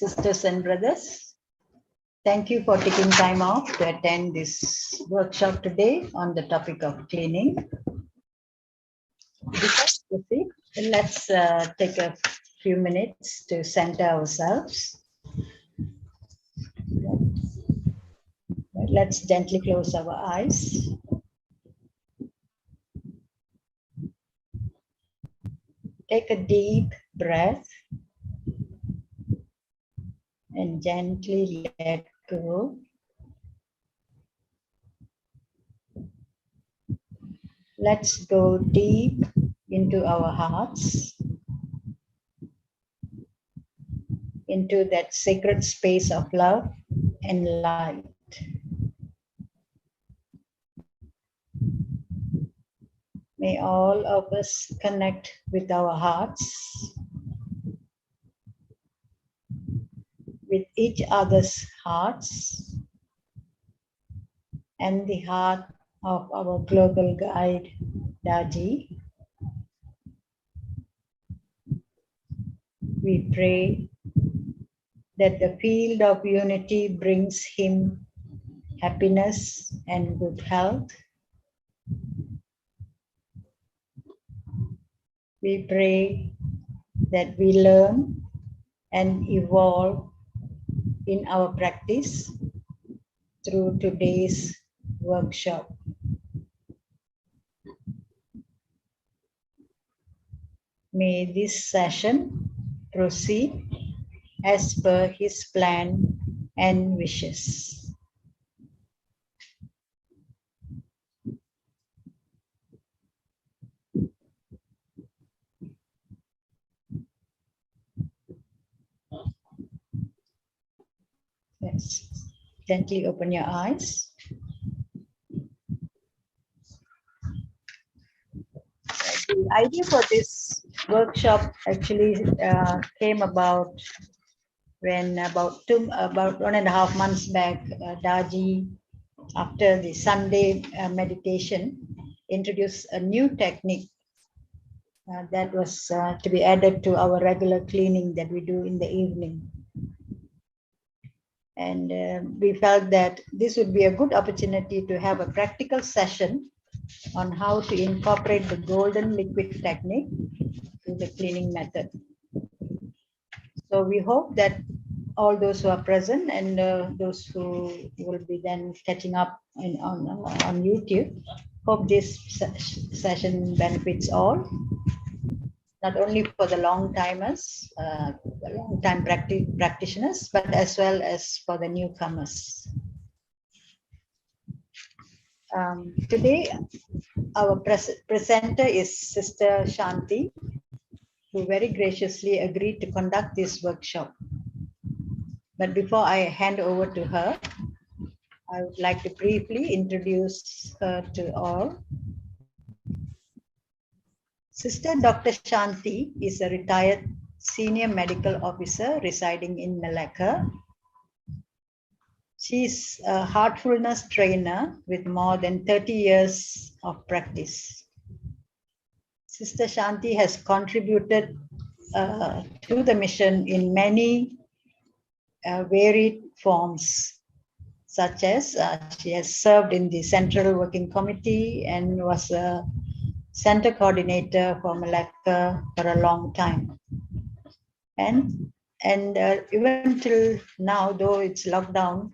sisters and brothers. Thank you for taking time off to attend this workshop today on the topic of cleaning. Before we proceed, let's take a few minutes to center ourselves. Let's gently close our eyes. Take a deep breath and gently let go. Let's go deep into our hearts, into that sacred space of love and light. May all of us connect with our hearts, with each other's hearts, and the heart of our global guide, Daji. We pray that the field of unity brings him happiness and good health. We pray that we learn and evolve in our practice through today's workshop. May this session proceed as per his plan and wishes. Yes. Gently open your eyes. The idea for this workshop actually came about when about 1.5 months back, Daji, after the Sunday meditation, introduced a new technique that was to be added to our regular cleaning that we do in the evening. And we felt that this would be a good opportunity to have a practical session on how to incorporate the golden liquid technique to the cleaning method. So we hope that all those who are present and those who will be then catching up on YouTube, hope this session benefits all, not only for the long-timers, long-time practitioners, but as well as for the newcomers. Today, our presenter is Sister Shanti, who very graciously agreed to conduct this workshop. But before I hand over to her, I would like to briefly introduce her to all. Sister Dr. Shanti is a retired senior medical officer residing in Malacca. She is a heartfulness trainer with more than 30 years of practice. Sister Shanti has contributed to the mission in many varied forms, such as she has served in the Central Working Committee and was a center coordinator for Malacca for a long time. And even till now, though it's locked down,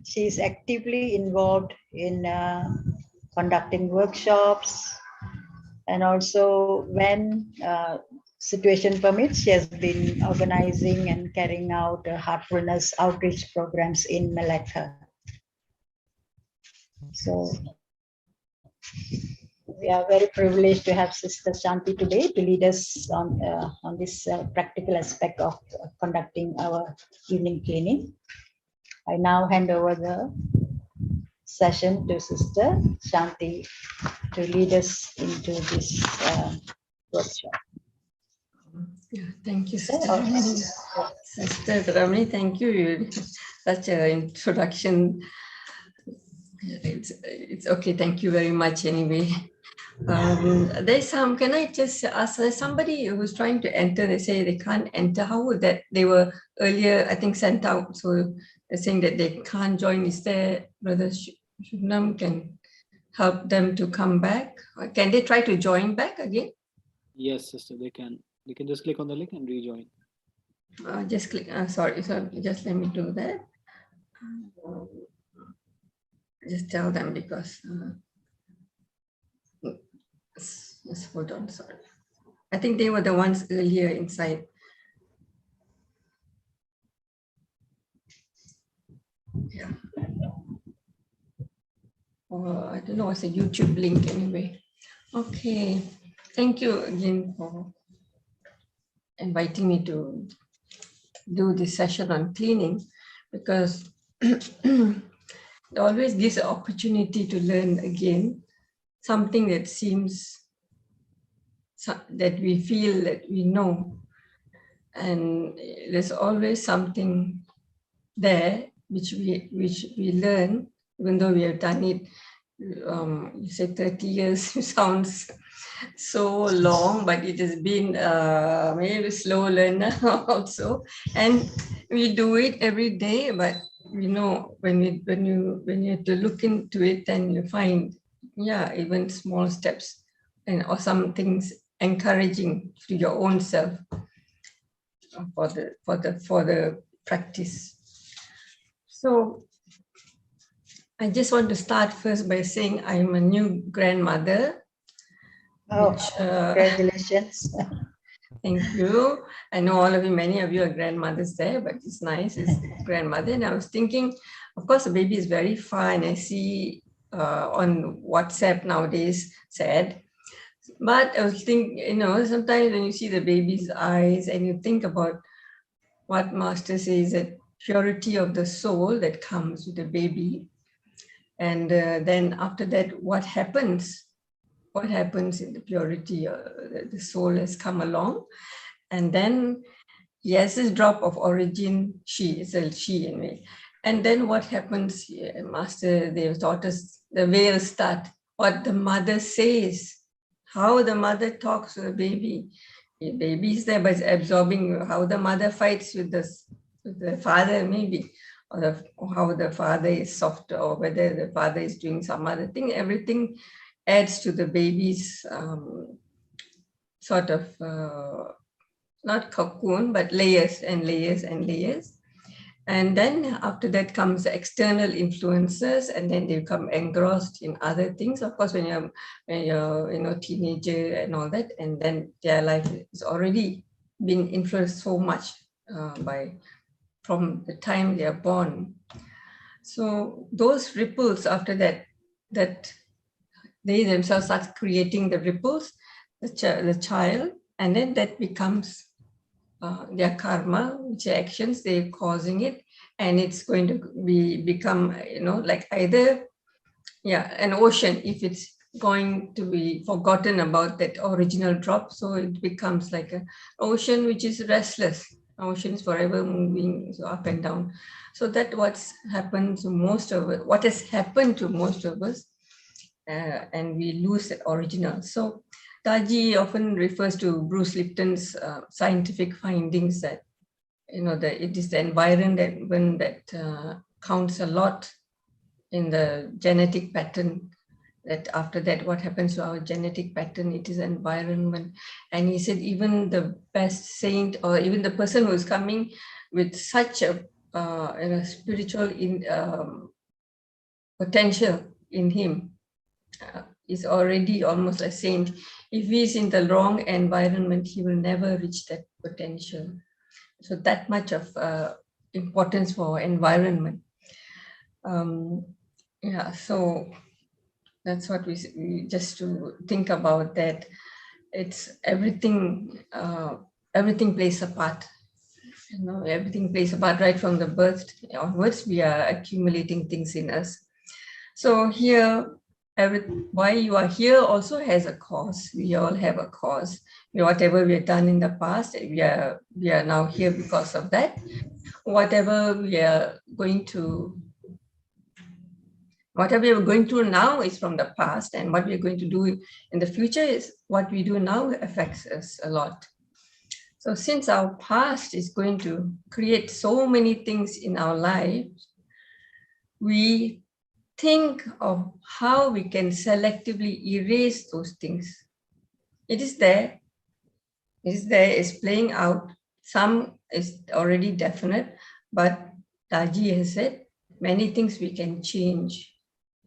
she is actively involved in conducting workshops, and also when situation permits, she has been organizing and carrying out heartfulness outreach programs in Malacca. So we are very privileged to have Sister Shanti today to lead us on this practical aspect of conducting our evening cleaning. I now hand over the session to Sister Shanti to lead us into this workshop. Yeah, thank you, Sister Ramani. Sister Ramani, thank you. Such an introduction. It's okay. Thank you very much anyway. There's some, can I just ask, there's somebody who's trying to enter, they say they can't enter. How would that, they were earlier, I think, sent out, so they're saying that they can't join. Is there, Brother Shubnam can help them to come back? Or can they try to join back again? Yes, sister, they can. They can just click on the link and rejoin. Just click, sorry, so just let me do that. Just tell them because, just hold on, sorry. I think they were the ones earlier inside. Yeah. I don't know, it's a YouTube link anyway. Okay, thank you again for inviting me to do this session on cleaning, because it always gives an opportunity to learn again something that seems that we feel that we know, and there's always something there which we learn, even though we have done it. You say 30 years sounds so long, but it has been maybe a slow learner also, and we do it every day. But you know, when you have to look into it, then you find, yeah, even small steps and or some things encouraging to your own self for the practice. So I just want to start first by saying I'm a new grandmother. Oh, Which, congratulations. Thank you. I know all of you, many of you are grandmothers there, but it's nice, it's grandmother. And I was thinking, of course, the baby is very fine. I see on WhatsApp nowadays, sad. But I was thinking, you know, sometimes when you see the baby's eyes and you think about what Master says, that purity of the soul that comes with the baby. And then after that, what happens? What happens in the purity? The soul has come along. And then, yes, this drop of origin, she is a she in me. And then what happens? Master, they taught us the veils start. What the mother says, how the mother talks to the baby. The baby is there, but it's absorbing how the mother fights with the father, maybe, or how the father is soft, or whether the father is doing some other thing. Everything adds to the baby's sort of not cocoon, but layers and layers and layers. And then after that comes the external influences, and then they become engrossed in other things. Of course, when you're you know, teenager and all that, and then their life is already been influenced so much from the time they are born. So those ripples after that they themselves start creating the ripples, the child, and then that becomes their karma, which are actions they're causing it, and it's going to become, you know, like either, yeah, an ocean, if it's going to be forgotten about that original drop, so it becomes like an ocean which is restless. Ocean is forever moving, so up and down. So that's what's happened to most of it, what has happened to most of us, and we lose that original. So Taji often refers to Bruce Lipton's scientific findings that, you know, that it is the environment that counts a lot in the genetic pattern, that after that, what happens to our genetic pattern, it is environment. And he said even the best saint, or even the person who is coming with such a you know, spiritual potential in him, is already almost a saint. If he is in the wrong environment, he will never reach that potential. So that much of importance for environment. Yeah, so that's what we just to think about, that it's everything. Everything plays a part. You know, everything plays a part right from the birth onwards. We are accumulating things in us. So here, why you are here also has a cause. We all have a cause. Whatever we have done in the past, we are now here because of that. Whatever we are going to Whatever we are going through now is from the past, and what we are going to do in the future is what we do now affects us a lot. So since our past is going to create so many things in our lives, we think of how we can selectively erase those things. It is there. It is there. It's playing out. Some is already definite, but Taji has said many things we can change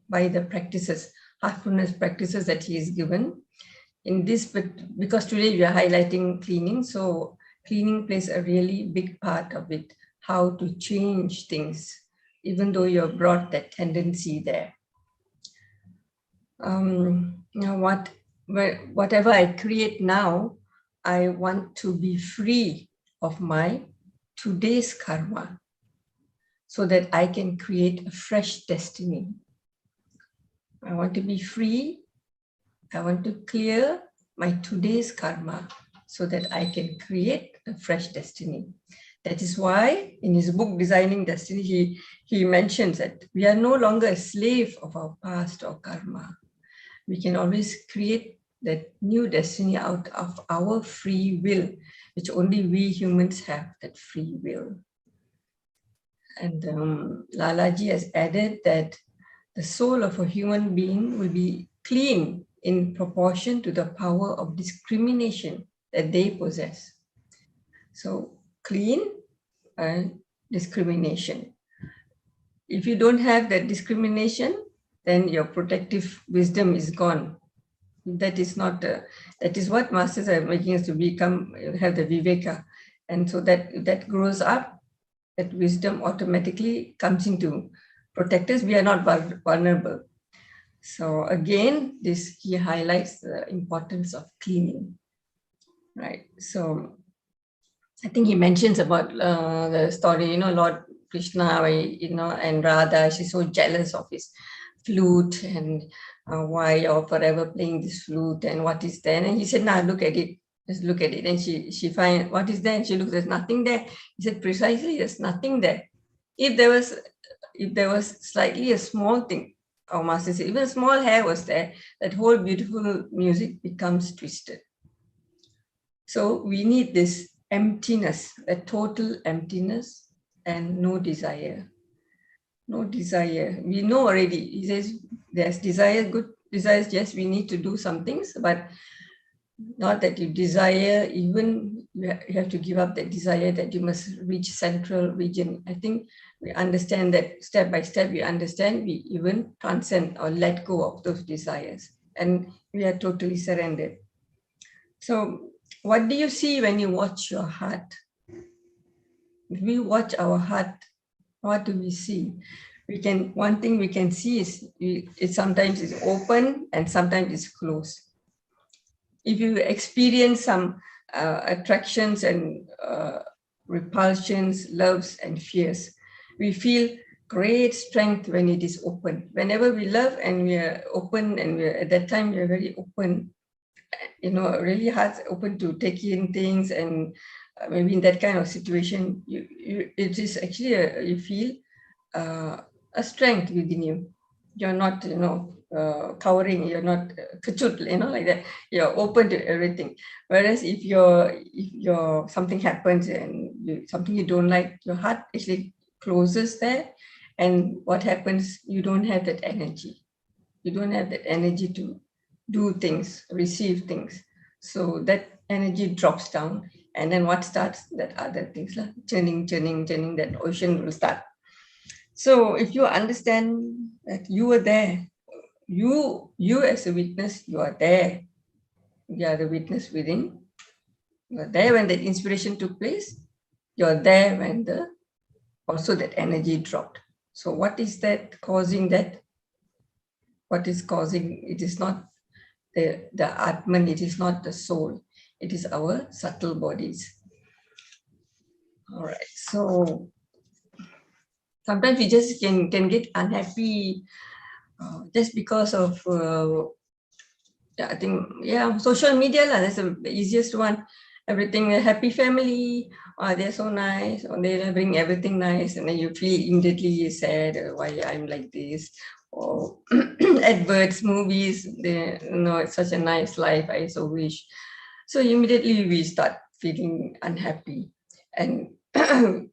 by the practices, heartfulness practices that he has given. In this, because today we are highlighting cleaning, so cleaning plays a really big part of it, how to change things, even though you've brought that tendency there. Whatever I create now, I want to be free of my today's karma so that I can create a fresh destiny. I want to be free. I want to clear my today's karma so that I can create a fresh destiny. That is why in his book, Designing Destiny, he mentions that we are no longer a slave of our past or karma. We can always create that new destiny out of our free will, which only we humans have, that free will. And Lalaji has added that the soul of a human being will be clean in proportion to the power of discrimination that they possess. So clean and discrimination. If you don't have that discrimination, then your protective wisdom is gone. That is not, that is what masters are making us to become, have the viveka. And so that grows up, that wisdom automatically comes into protect us. We are not vulnerable. So again, this he highlights the importance of cleaning, right? So I think he mentions about the story, Lord Krishna, and Radha, she's so jealous of his flute and why you're forever playing this flute and what is there. And he said, "Nah, look at it. Just look at it." And she finds what is there, and she looks, there's nothing there. He said, precisely, there's nothing there. If there was slightly a small thing, our master said, even a small hair was there, that whole beautiful music becomes twisted. So we need this emptiness, a total emptiness and no desire. No desire. We know already. He says there's desire, good desires. Yes, we need to do some things, but not that you desire, even you have to give up that desire that you must reach central region. I think we understand that step by step, we understand, we even transcend or let go of those desires and we are totally surrendered. So what do you see when you watch your heart? If we watch our heart, what do we see? One thing we can see is it sometimes is open and sometimes it's closed. If you experience some attractions and repulsions, loves and fears, we feel great strength when it is open. Whenever we love and we are open, and at that time we are very open, really heart open to take in things, and maybe in that kind of situation, it is actually you feel a strength within you. You're not, cowering. You're not kachut, like that. You're open to everything. Whereas if something happens and something you don't like, your heart actually closes there. And what happens? You don't have that energy. You don't have that energy to do things, receive things. So that energy drops down. And then what starts? That other things, like churning, that ocean will start. So if you understand that you are there, you as a witness, you are there. You are the witness within. You are there when that inspiration took place. You are there when also that energy dropped. So what is that causing that? What is causing? It is not the Atman, it is not the soul. It is our subtle bodies. All right. So sometimes we just can get unhappy just because of I think social media, that's the easiest one. Everything, a happy family, oh, they're so nice, or they bring everything nice, and then you feel immediately sad, why I'm like this, or adverts, movies, they, it's such a nice life, I so wish. So immediately we start feeling unhappy, and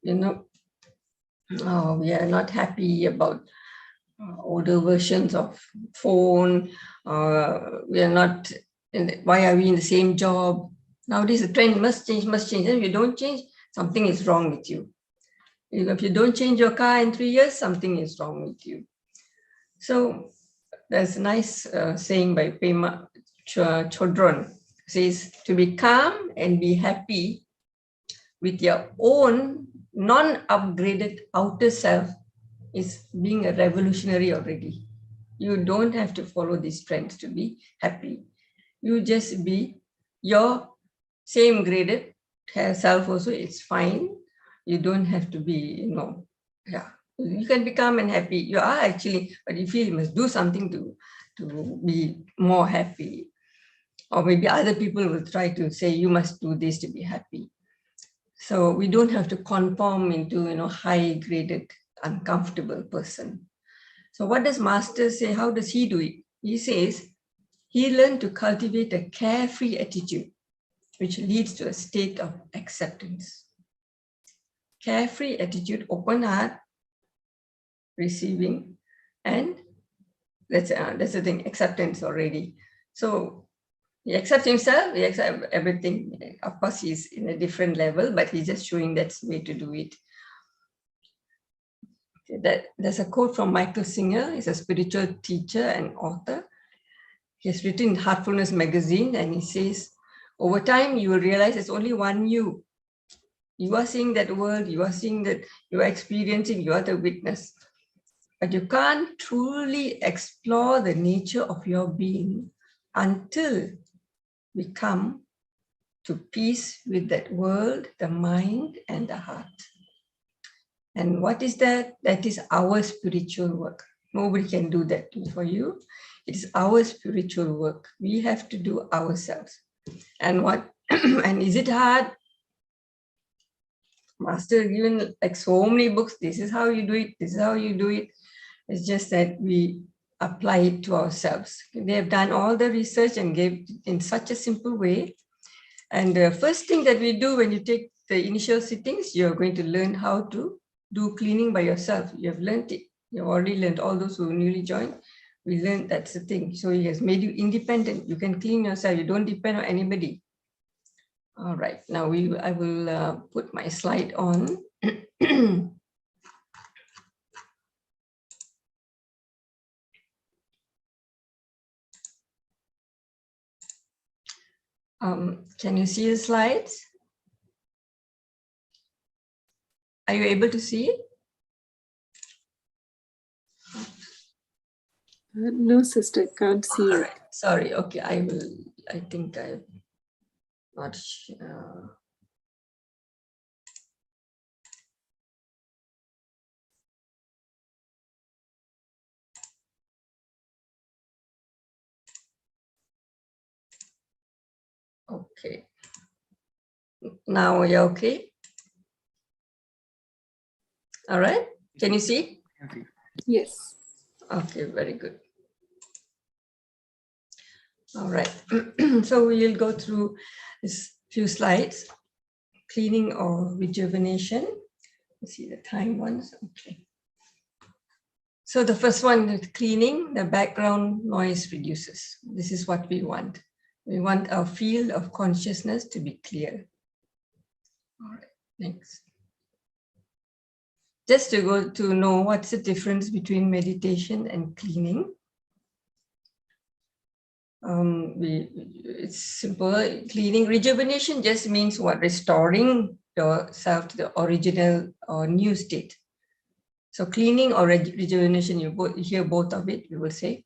we are not happy about older versions of phone. We are not. Why are we in the same job? Nowadays, the trend must change, must change. And if you don't change, something is wrong with you. If you don't change your car in 3 years, something is wrong with you. So there's a nice saying by Pema Chodron. Says, to be calm and be happy with your own non-upgraded outer self is being a revolutionary already. You don't have to follow these trends to be happy. You just be your same graded self also, it's fine. You don't have to be, you can become and happy. You are actually, but you feel you must do something to be more happy. Or maybe other people will try to say, you must do this to be happy. So we don't have to conform into, high graded, uncomfortable person. So what does Master say? How does he do it? He says, he learned to cultivate a carefree attitude, which leads to a state of acceptance. Carefree attitude, open heart, receiving, and that's the thing, acceptance already. So he accepts himself, he accepts everything. Of course, he's in a different level, but he's just showing that's the way to do it. There's a quote from Michael Singer. He's a spiritual teacher and author. He has written in Heartfulness magazine, and he says, over time, you will realize it's only one you. You are seeing that world, you are seeing that, you are experiencing, you are the witness. But you can't truly explore the nature of your being until we come to peace with that world, the mind, and the heart. And what is that? That is our spiritual work. Nobody can do that for you. It is our spiritual work. We have to do ourselves. And and is it hard? Master has given like so many books. This is how you do it. This is how you do it. It's just that we apply it to ourselves. They have done all the research and gave it in such a simple way. And the first thing that we do when you take the initial sittings, you're going to learn how to do cleaning by yourself. You have learned it. You've already learned. All those who newly joined, we learned that's the thing. So he has made you independent. You can clean yourself. You don't depend on anybody. All right. Now I will put my slide on. Can you see the slides? Are you able to see it? No, sister, can't see it. Right. Sorry. Okay, I think I'm not sure. Okay. Now you're okay? All right. Can you see? Okay. Yes. Okay, very good. All right. So we'll go through this few slides. Cleaning or rejuvenation. Let's see the time ones. Okay. So the first one is cleaning. The background noise reduces. This is what we want. We want our field of consciousness to be clear. All right, next. Just to know what's the difference between meditation and cleaning. It's simple. Cleaning, rejuvenation just means what? Restoring yourself to the original or new state. So cleaning or rejuvenation, you hear both of it, you will say.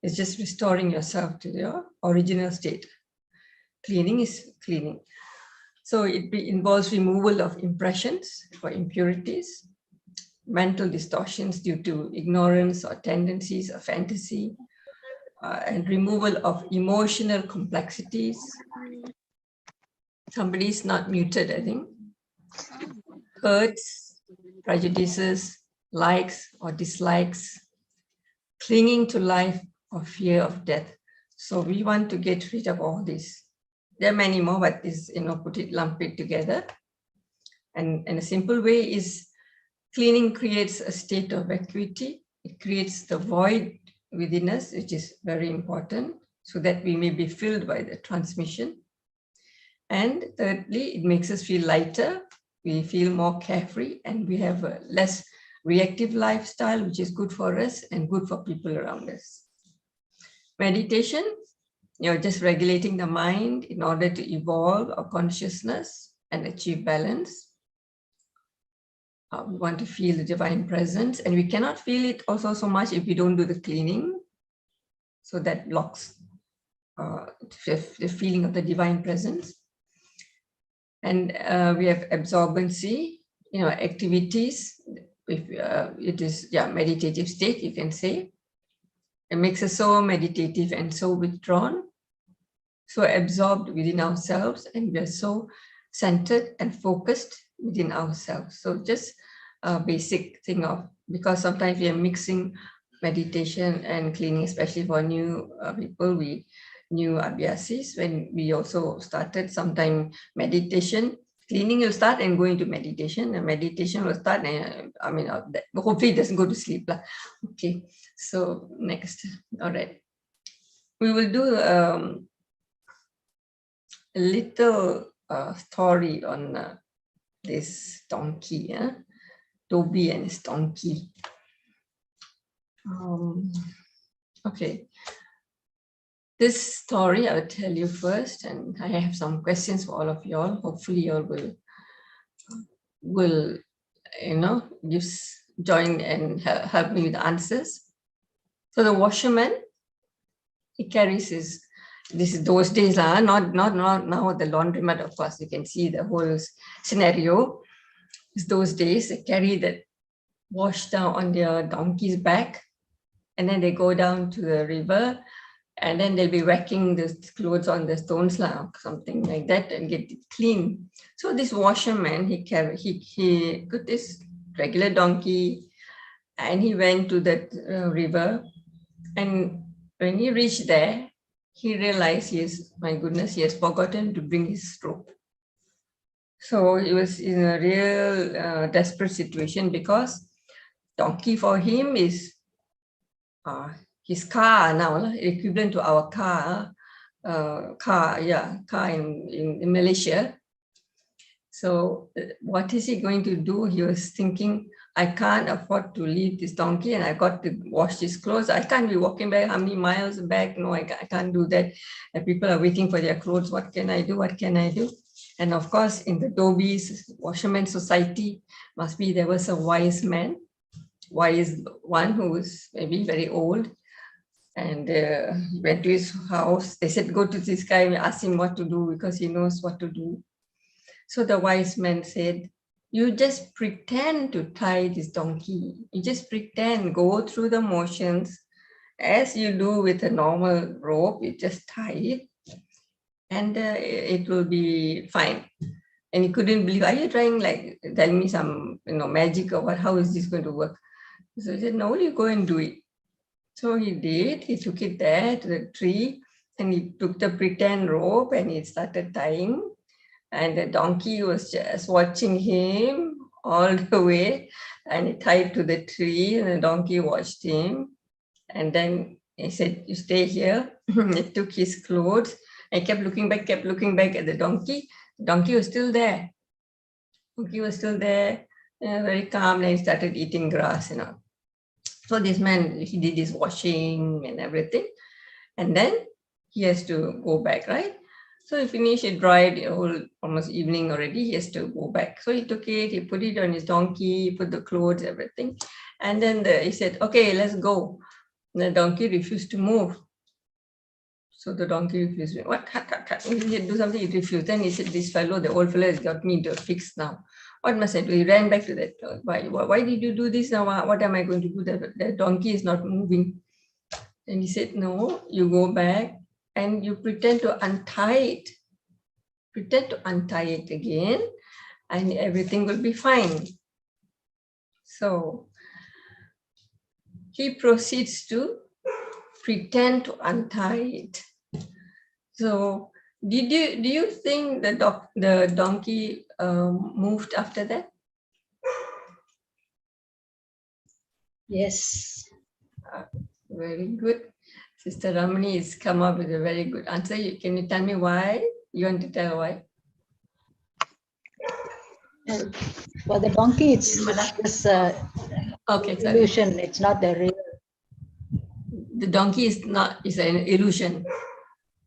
It's just restoring yourself to your original state. Cleaning is cleaning. So it involves removal of impressions for impurities, mental distortions due to ignorance or tendencies or fantasy, and removal of emotional complexities. Somebody's not muted, I think. hurts, prejudices, likes or dislikes, clinging to life or fear of death. So we want to get rid of all this. There are many more, but this, lump it together. And a simple way is cleaning creates a state of vacuity. It creates the void within us, which is very important, so that we may be filled by the transmission. And thirdly, it makes us feel lighter. We feel more carefree, and we have a less reactive lifestyle, which is good for us and good for people around us. Meditation, just regulating the mind in order to evolve our consciousness and achieve balance. We want to feel the divine presence, and we cannot feel it also so much if we don't do the cleaning. So that blocks the feeling of the divine presence. And we have absorbency, activities. If it is meditative state, you can say. It makes us so meditative and so withdrawn, so absorbed within ourselves, and we are so centered and focused within ourselves. So just a basic thing of, because sometimes we are mixing meditation and cleaning, especially for new people, new abhyasis. When we also started, sometime meditation, cleaning will start and go into meditation, and meditation will start, and hopefully it doesn't go to sleep. Okay, so next. All right. We will do a little story on this donkey, Toby and his donkey. Okay. This story I'll tell you first, and I have some questions for all of you all. Hopefully you all will join and help me with the answers. So the washerman, he carries those days, not now the laundromat, of course, you can see the whole scenario. It's those days, they carry that wash down on their donkey's back, and then they go down to the river, and then they'll be whacking the clothes on the stones, something like that, and get it clean. So this washerman, he got this regular donkey, and he went to that river. And when he reached there, he realized he has forgotten to bring his rope. So he was in a real desperate situation, because donkey for him is his car now, equivalent to our car, car in Malaysia. So what is he going to do? He was thinking, I can't afford to leave this donkey, and I got to wash his clothes. I can't be walking back how many miles back. No, I can't do that. And people are waiting for their clothes. What can I do? What can I do? And of course, in the Dobi's washerman society, there was a wise man, wise one who was maybe very old. And he went to his house. They said, go to this guy and ask him what to do, because he knows what to do. So the wise man said, you just pretend to tie this donkey. You just pretend, go through the motions as you do with a normal rope. You just tie it, and it will be fine. And he couldn't believe, are you trying telling me some magic or what? How is this going to work? So he said, no, you go and do it. So he did. He took it there to the tree, and he took the pretend rope and he started tying. And the donkey was just watching him all the way, and he tied to the tree, and the donkey watched him. And then he said, you stay here. He took his clothes and kept looking back at the donkey. The donkey was still there. Very calm, and he started eating grass, So this man, he did his washing and everything. And then he has to go back, right? So he finished, it dried, almost evening already, he has to go back. So he took it, he put it on his donkey, put the clothes, everything. And then he said, okay, let's go. And the donkey refused to move. So the donkey refused. What? He said, do something, he refused. Then he said, this fellow, the old fellow has got me into a fix now. What must I do? He ran back to that. Why did you do this now? What am I going to do? The donkey is not moving. And he said, no, you go back and you pretend to untie it. Pretend to untie it again. and everything will be fine. So he proceeds to pretend to untie it. So do you think the donkey moved after that? Yes. Very good. Sister Ramani has come up with a very good answer. Can you tell me why? You want to tell why? For the donkey, it's just Okay, sorry. illusion. It's not the real. The donkey is an illusion.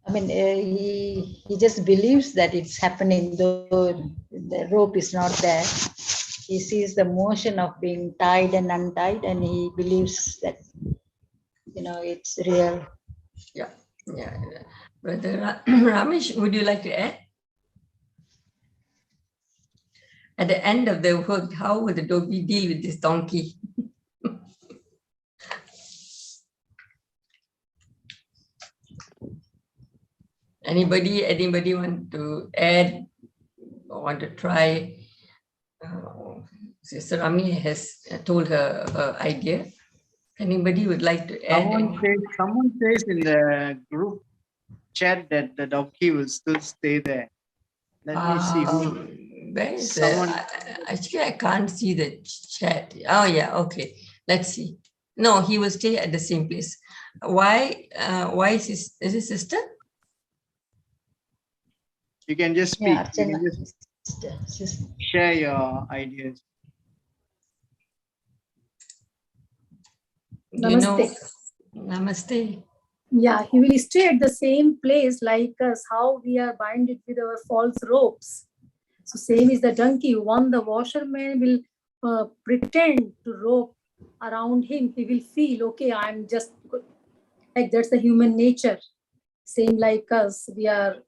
I mean, he just believes that it's happening, though the rope is not there. He sees the motion of being tied and untied, and he believes that, it's real. Yeah. Brother Ramesh, would you like to add? At the end of the work, how would the donkey deal with this donkey? Anybody want to add or want to try? Sister Rami has told her idea. Anybody would like to add? Someone says in the group chat that the donkey will still stay there. Let me see who. Where is Someone. Actually, I can't see the chat. Oh yeah, okay. Let's see. No, he will stay at the same place. Why? Why is his sister? You can just speak. Yeah, You can just share your ideas. Namaste. Namaste. Yeah, he will stay at the same place like us, how we are binded with our false ropes. So same is the donkey. When the washerman will pretend to rope around him, he will feel, okay, I'm just good. Like that's the human nature. Same like us, we are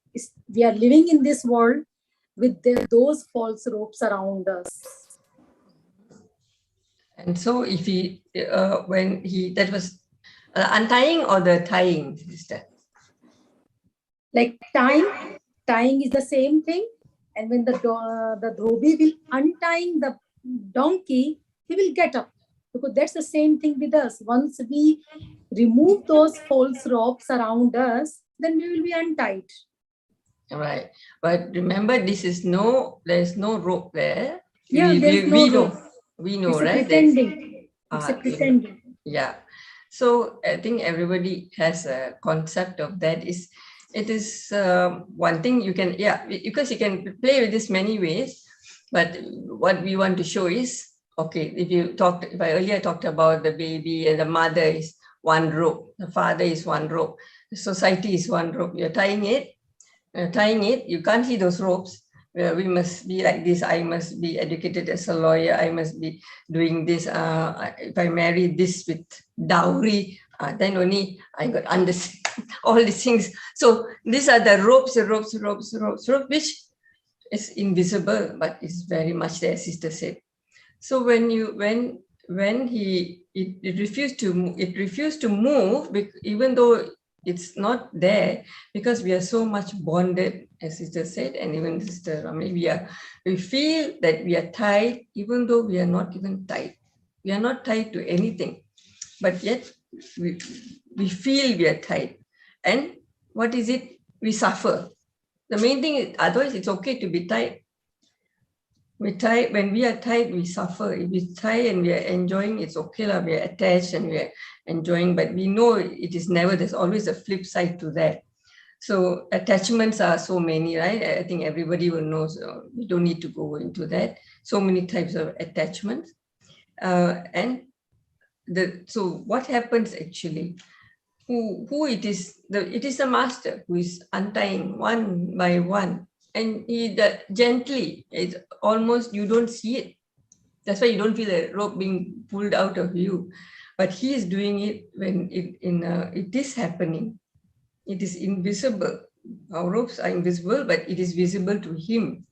living in this world with those false ropes around us. And so if he, that was untying or the tying, sister? Like tying is the same thing. And when the dhobi will untying the donkey, he will get up. Because that's the same thing with us. Once we remove those false ropes around us, then we will be untied. Right. But remember, there's no rope there. Yeah, We know, it's right? Pretending. It's a pretending. Yeah. So I think everybody has a concept of that. It is one thing you can, because you can play with this many ways. But what we want to show is, okay, if I earlier talked about the baby and the mother is one rope, the father is one rope, the society is one rope. You're tying it, you can't see those ropes. We must be like this. I must be educated as a lawyer. I must be doing this. If I marry this with dowry, then only I got understand all these things. So these are the ropes, which is invisible, but it's very much there, sister said. So when it refused to move, even though it's not there, because we are so much bonded, as sister said, and even sister Rami, we feel that we are tied, even though we are not even tied. We are not tied to anything, but yet we feel we are tied. And what is it? We suffer. The main thing is, otherwise it's okay to be tied. When we are tied, we suffer. If we tie and we are enjoying, it's okay. We are attached and we are enjoying, but we know it is never, there's always a flip side to that. So attachments are so many, right? I think everybody will know, so we don't need to go into that. So many types of attachments. So what happens actually? Who it is? It is the master who is untying one by one. And he gently, it's almost, you don't see it. That's why you don't feel the rope being pulled out of you. But he is doing it when it is happening. It is invisible. Our ropes are invisible, but it is visible to him.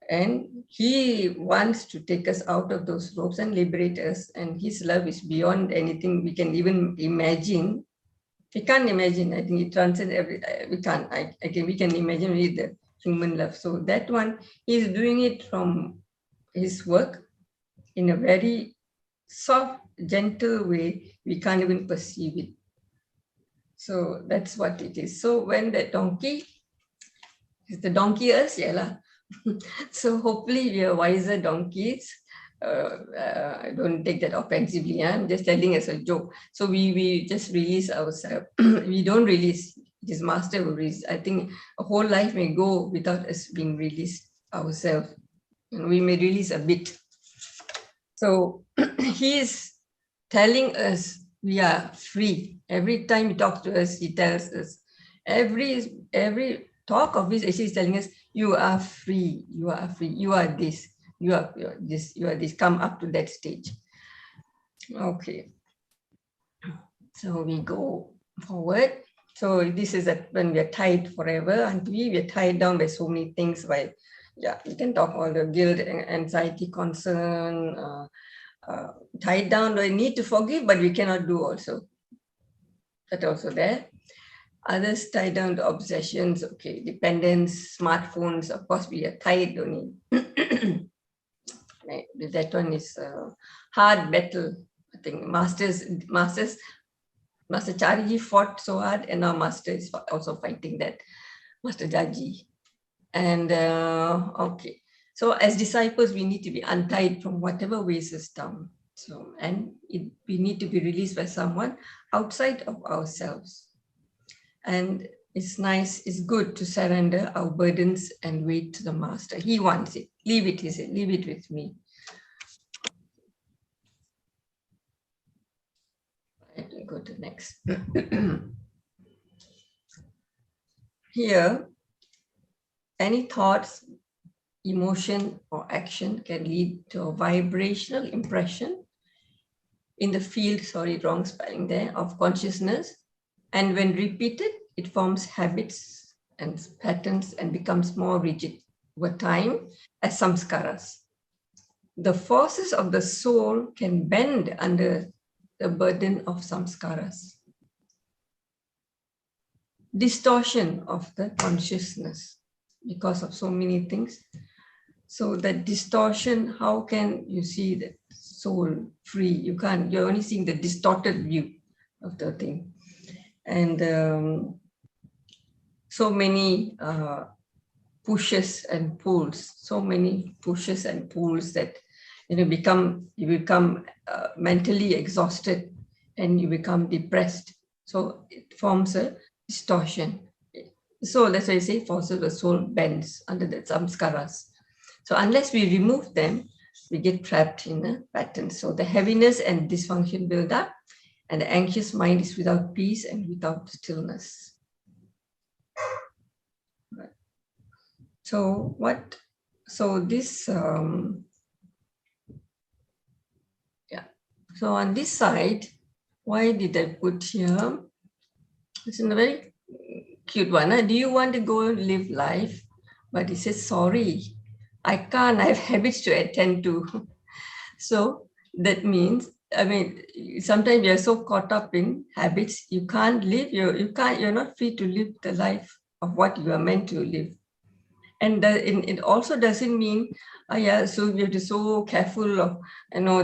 And he wants to take us out of those ropes and liberate us. And his love is beyond anything we can even imagine. We can't imagine. I think it transcends we can't. We can imagine with the human love. So that one, he's doing it from his work in a very soft, gentle way. We can't even perceive it. So that's what it is. So when the donkey, is the donkey us? Yeah, lah. So hopefully we are wiser donkeys. I don't take that offensively. I'm just telling as a joke. So we just release ourselves. We don't release. It is master who release. I think a whole life may go without us being released ourselves. And we may release a bit. So he is telling us we are free. Every time he talks to us, he tells us. Every talk of his actually is telling us, you are free, you are free, you are this, you are this, you are this. Come up to that stage. Okay. So we go forward. So this is when we are tied forever, and we are tied down by so many things. By you can talk all the guilt, anxiety, concern, tied down. I need to forgive, but we cannot do also. That also there. Others tied down to obsessions, okay, dependence, smartphones. Of course, we are tied only. That one is a hard battle. I think Master Chariji fought so hard, and now Master is also fighting that, Master Jaji. And okay, so as disciples, we need to be untied from whatever weighs us down. So, and we need to be released by someone outside of ourselves. And it's nice, it's good to surrender our burdens and weight to the Master. He wants it. Leave it, he said, leave it with me. Let me go to next. Here, any thoughts, emotion, or action can lead to a vibrational impression in the field, sorry, wrong spelling there, of consciousness. And when repeated, it forms habits and patterns and becomes more rigid over time as samskaras. The forces of the soul can bend under the burden of samskaras. Distortion of the consciousness because of so many things. So that distortion, how can you see the soul free? You can't, you're only seeing the distorted view of the thing. And so many pushes and pulls, so many pushes and pulls that you become mentally exhausted and you become depressed. So it forms a distortion. So that's why I say forces of the soul bends under the samskaras. So unless we remove them, we get trapped in a pattern. So the heaviness and dysfunction build up, and the anxious mind is without peace and without stillness. Right. So what? So this, So on this side, why did I put here? It's a very cute one. Huh? Do you want to go and live life? But he says, sorry, I can't. I have habits to attend to. So that means, I mean, sometimes we are so caught up in habits, you can't live. You're not free to live the life of what you are meant to live. And it also doesn't mean, so we have to be so careful of,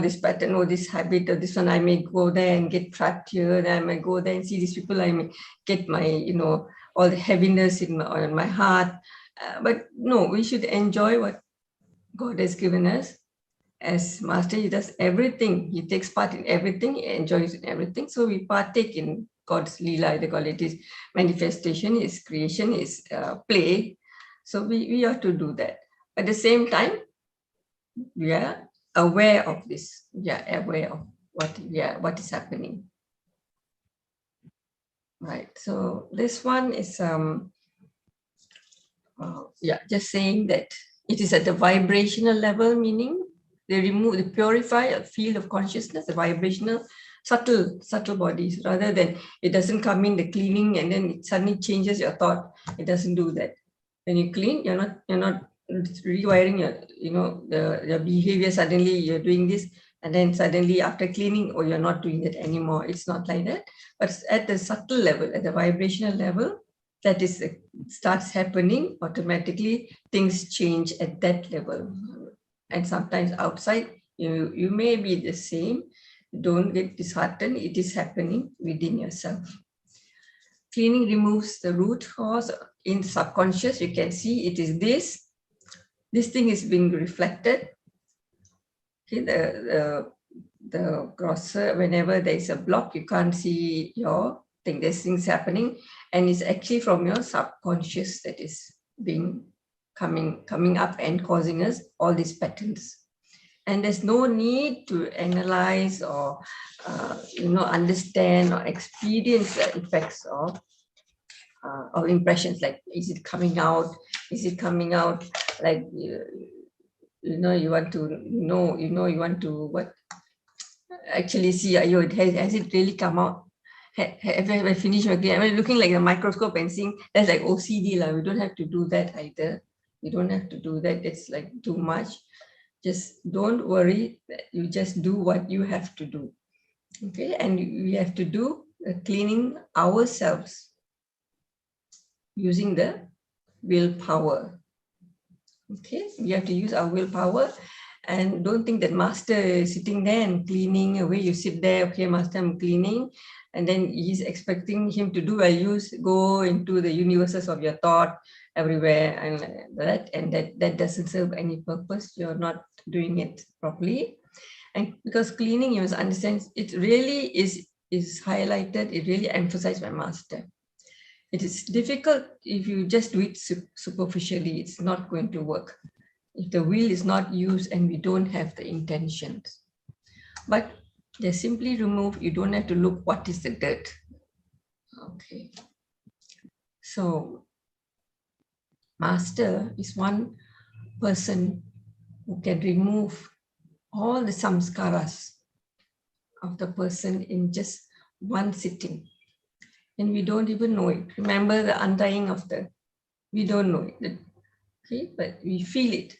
this pattern or this habit or this one. I may go there and get trapped here. Then I may go there and see these people. I may get my, all the heaviness in my heart. But no, we should enjoy what God has given us. As Master, he does everything. He takes part in everything. He enjoys in everything. So we partake in God's Leela, they call it, his manifestation, his creation, his play. So we ought to do that. At the same time, we are aware of this. We are aware of what is happening. Right. So this one is just saying that it is at the vibrational level, meaning they purify a field of consciousness, the vibrational, subtle bodies, rather than it doesn't come in the cleaning and then it suddenly changes your thought. It doesn't do that. When you clean, you're not rewiring your behavior. Suddenly you're doing this, and then suddenly after cleaning, you're not doing it anymore. It's not like that. But at the subtle level, at the vibrational level, that is starts happening, automatically things change at that level. And sometimes outside, you may be the same. Don't get disheartened. It is happening within yourself. Cleaning removes the root cause in subconscious. You can see it is this. This thing is being reflected. Okay, the grosser, whenever there is a block, you can't see your thing. There's things happening, and it's actually from your subconscious that is being coming up and causing us all these patterns. And there's no need to analyze or understand or experience the effects of impressions. Like, is it coming out? Is it coming out? Like, you want to know. You want to what? Actually see, has it really come out? Have I finished working? I mean, looking like a microscope and seeing, that's like OCD. We don't have to do that either. You don't have to do that. It's like too much. Just don't worry. You just do what you have to do. Okay, and we have to do cleaning ourselves using the willpower. Okay, we have to use our willpower. And don't think that master is sitting there and cleaning away. You sit there, okay, master, I'm cleaning. And then he's expecting him to do well. You go into the universes of your thought everywhere, and that doesn't serve any purpose. You're not doing it properly. And because cleaning, you must understand, it really is highlighted, it really emphasized by master. It is difficult if you just do it superficially. It's not going to work if the will is not used and we don't have the intentions. But they simply remove. You don't have to look what is the dirt. Okay. So master is one person who can remove all the samskaras of the person in just one sitting. And we don't even know it. Remember the untying of we don't know it. Okay, but we feel it.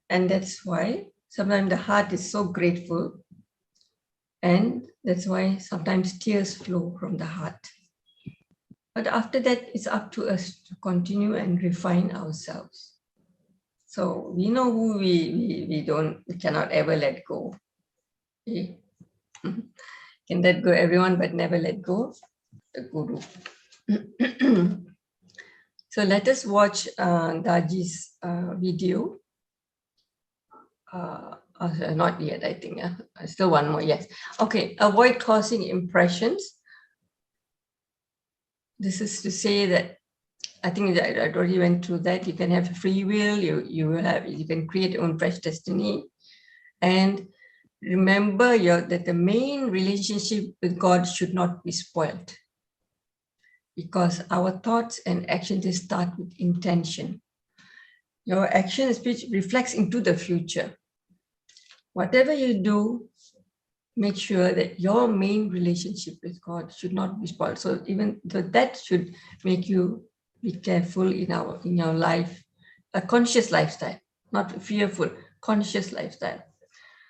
And that's why sometimes the heart is so grateful. And that's why sometimes tears flow from the heart. But after that, it's up to us to continue and refine ourselves. So we know who we cannot ever let go. Okay? Can let go everyone, but never let go the Guru. So let us watch Daji's video. Not yet, I think. Still one more, yes. Okay, avoid causing impressions. This is to say that, I think that I already went through that. You can have free will, you can create your own fresh destiny. And remember that the main relationship with God should not be spoiled. Because our thoughts and actions, they start with intention. Your action and speech reflects into the future. Whatever you do, make sure that your main relationship with God should not be spoiled. So that should make you be careful in your life, a conscious lifestyle, not fearful, conscious lifestyle.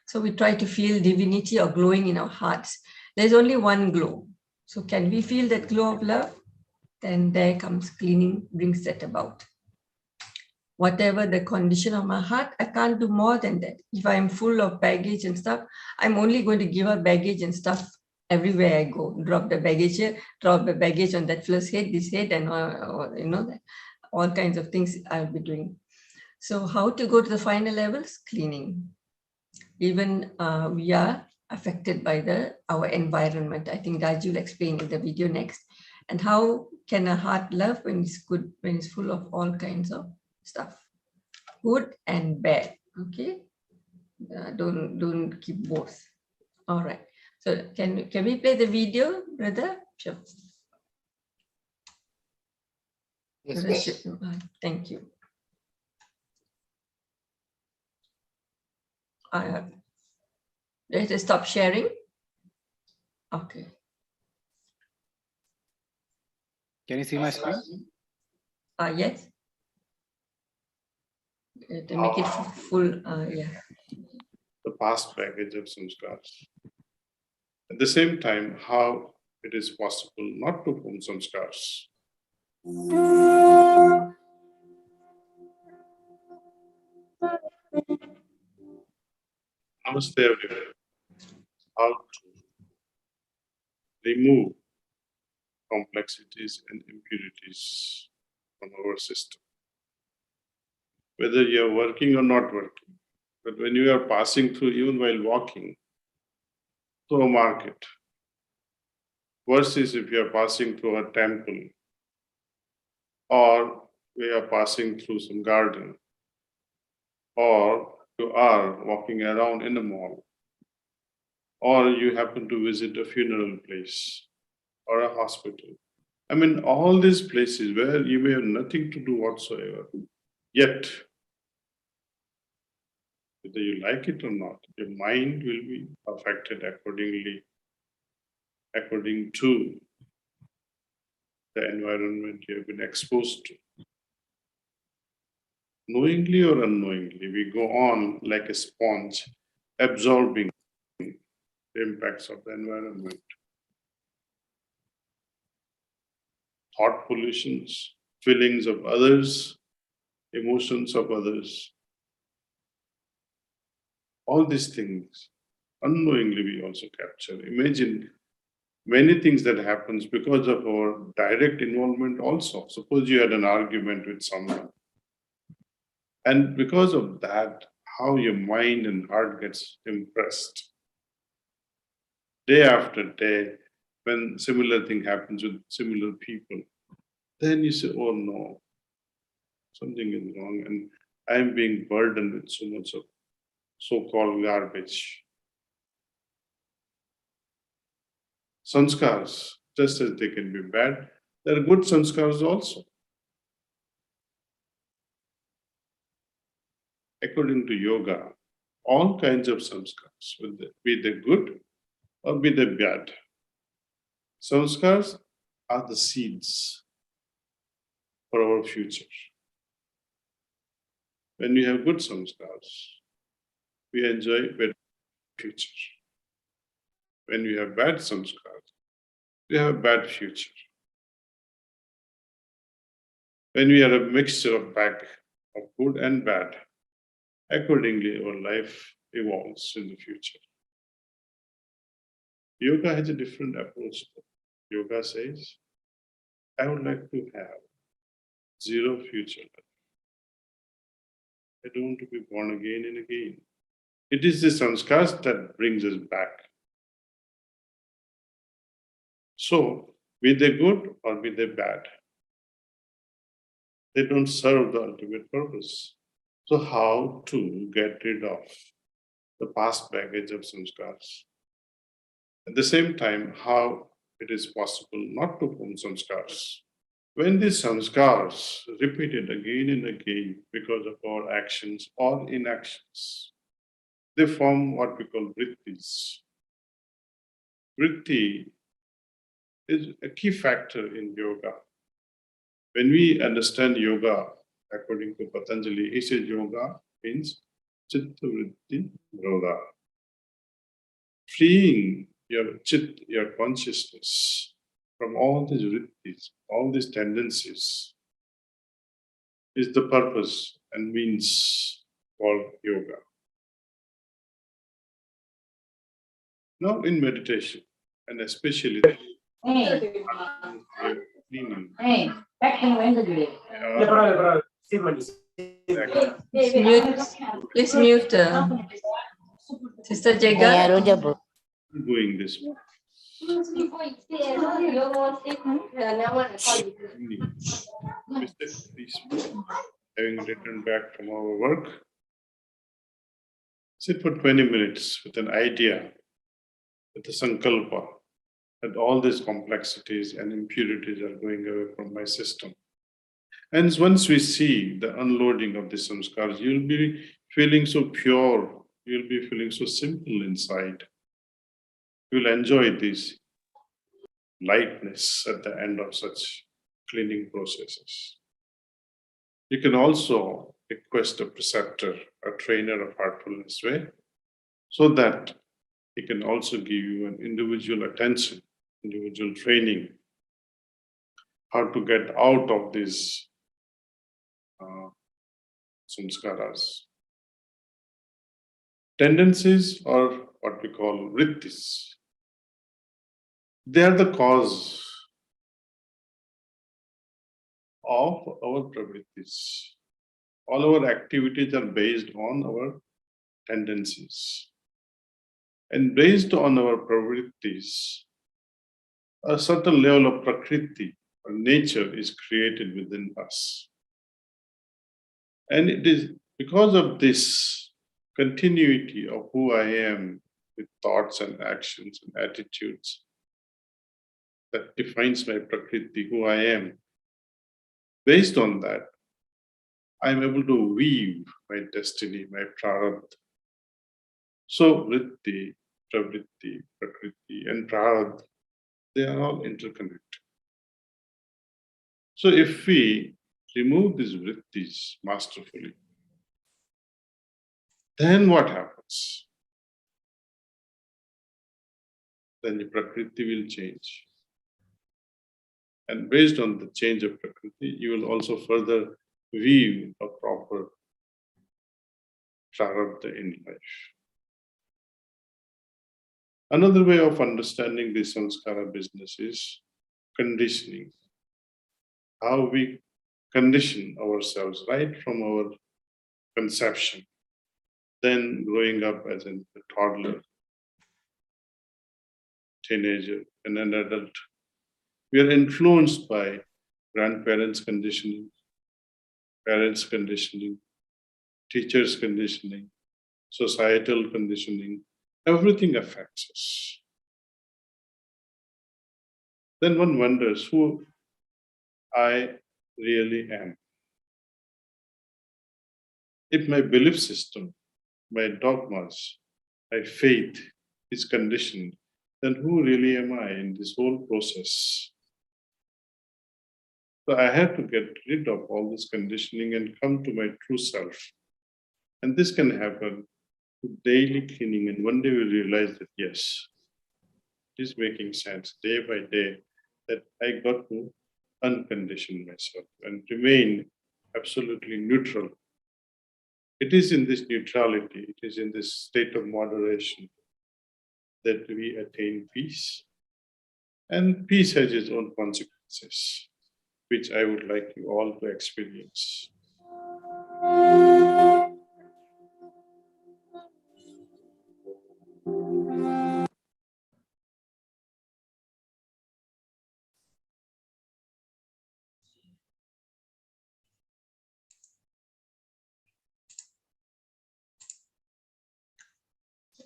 So we try to feel divinity or glowing in our hearts. There's only one glow. So can we feel that glow of love? Then there comes cleaning, brings that about. Whatever the condition of my heart, I can't do more than that. If I'm full of baggage and stuff, I'm only going to give up baggage and stuff everywhere I go. Drop the baggage here, drop the baggage on that first head, this head, and all kinds of things I'll be doing. So how to go to the final levels? Cleaning. Even we are affected by our environment. I think Daji will explain in the video next. And how can a heart love when it's good, when it's full of all kinds of stuff, good and bad. Okay, don't keep both. All right. So can we play the video, brother? Sure. Yes. Thank you. Let us stop sharing. Okay. Can you see my screen? Yes. To make it full, yeah. The past baggage of samskars. At the same time, how it is possible not to form samskars. Namaste everyone. How to remove complexities and impurities from our system. Whether you are working or not working, but when you are passing through, even while walking to a market, versus if you are passing through a temple or we are passing through some garden or you are walking around in a mall or you happen to visit a funeral place or a hospital. I mean, all these places where you may have nothing to do whatsoever, yet, whether you like it or not, your mind will be affected accordingly, according to the environment you have been exposed to. Knowingly or unknowingly, we go on like a sponge, absorbing the impacts of the environment. Thought pollutions, feelings of others, emotions of others. All these things, unknowingly we also capture. Imagine many things that happens because of our direct involvement also. Suppose you had an argument with someone. And because of that, how your mind and heart gets impressed. Day after day, when similar thing happens with similar people, then you say, oh no, something is wrong and I'm being burdened with so much of so-called garbage. Sanskars, just as they can be bad, there are good sanskars also. According to yoga, all kinds of sanskars, be they good or be they bad. Sanskars are the seeds for our future. When we have good sanskars, we enjoy better future. When we have bad sanskars, we have a bad future. When we are a mixture of good and bad, accordingly our life evolves in the future. Yoga has a different approach. Yoga says, I would like to have zero future life. I don't want to be born again and again. It is the sanskars that brings us back. So, be they good or be they bad, they don't serve the ultimate purpose. So how to get rid of the past baggage of sanskars? At the same time, how it is possible not to form sanskars? When these sanskars repeated again and again because of our actions or inactions, they form what we call vrittis. Vritti is a key factor in yoga. When we understand yoga, according to Patanjali, he says yoga means chitta vritti nirodha. Freeing your chit, your consciousness from all these vrittis, all these tendencies is the purpose and means called yoga. Now in meditation, and especially cleaning, Please mute Sister Jega. doing this. Having returned back from our work, sit for 20 minutes with an idea, with a sankalpa, that all these complexities and impurities are going away from my system. And once we see the unloading of the samskars, you'll be feeling so pure, you'll be feeling so simple inside. You'll enjoy this lightness at the end of such cleaning processes. You can also request a preceptor, a trainer of heartfulness way, so that he can also give you an individual attention, individual training. how to get out of these samskaras. Tendencies, or what we call vrittis, they are the cause of our pravrittis. All our activities are based on our tendencies. And based on our pravrittis, a certain level of prakriti or nature is created within us. And it is because of this continuity of who I am with thoughts and actions and attitudes that defines my prakriti, who I am. Based on that, I'm able to weave my destiny, my prarabdha. So vritti, pravritti, prakriti, and prarabdha, they are all interconnected. So if we remove these vrittis masterfully, then what happens? Then the prakriti will change. And based on the change of prakriti, you will also further weave a proper prarabdha in life. Another way of understanding the samskara business is conditioning. How we condition ourselves right from our conception, then growing up as a toddler, teenager, and an adult. We are influenced by grandparents' conditioning, parents' conditioning, teachers' conditioning, societal conditioning. Everything affects us. Then one wonders who I really am. If my belief system, my dogmas, my faith is conditioned, then who really am I in this whole process? So I had to get rid of all this conditioning and come to my true self. And this can happen through daily cleaning. And one day we realize that yes, it is making sense day by day that I got to uncondition myself and remain absolutely neutral. It is in this neutrality, it is in this state of moderation that we attain peace. And peace has its own consequences, which I would like you all to experience.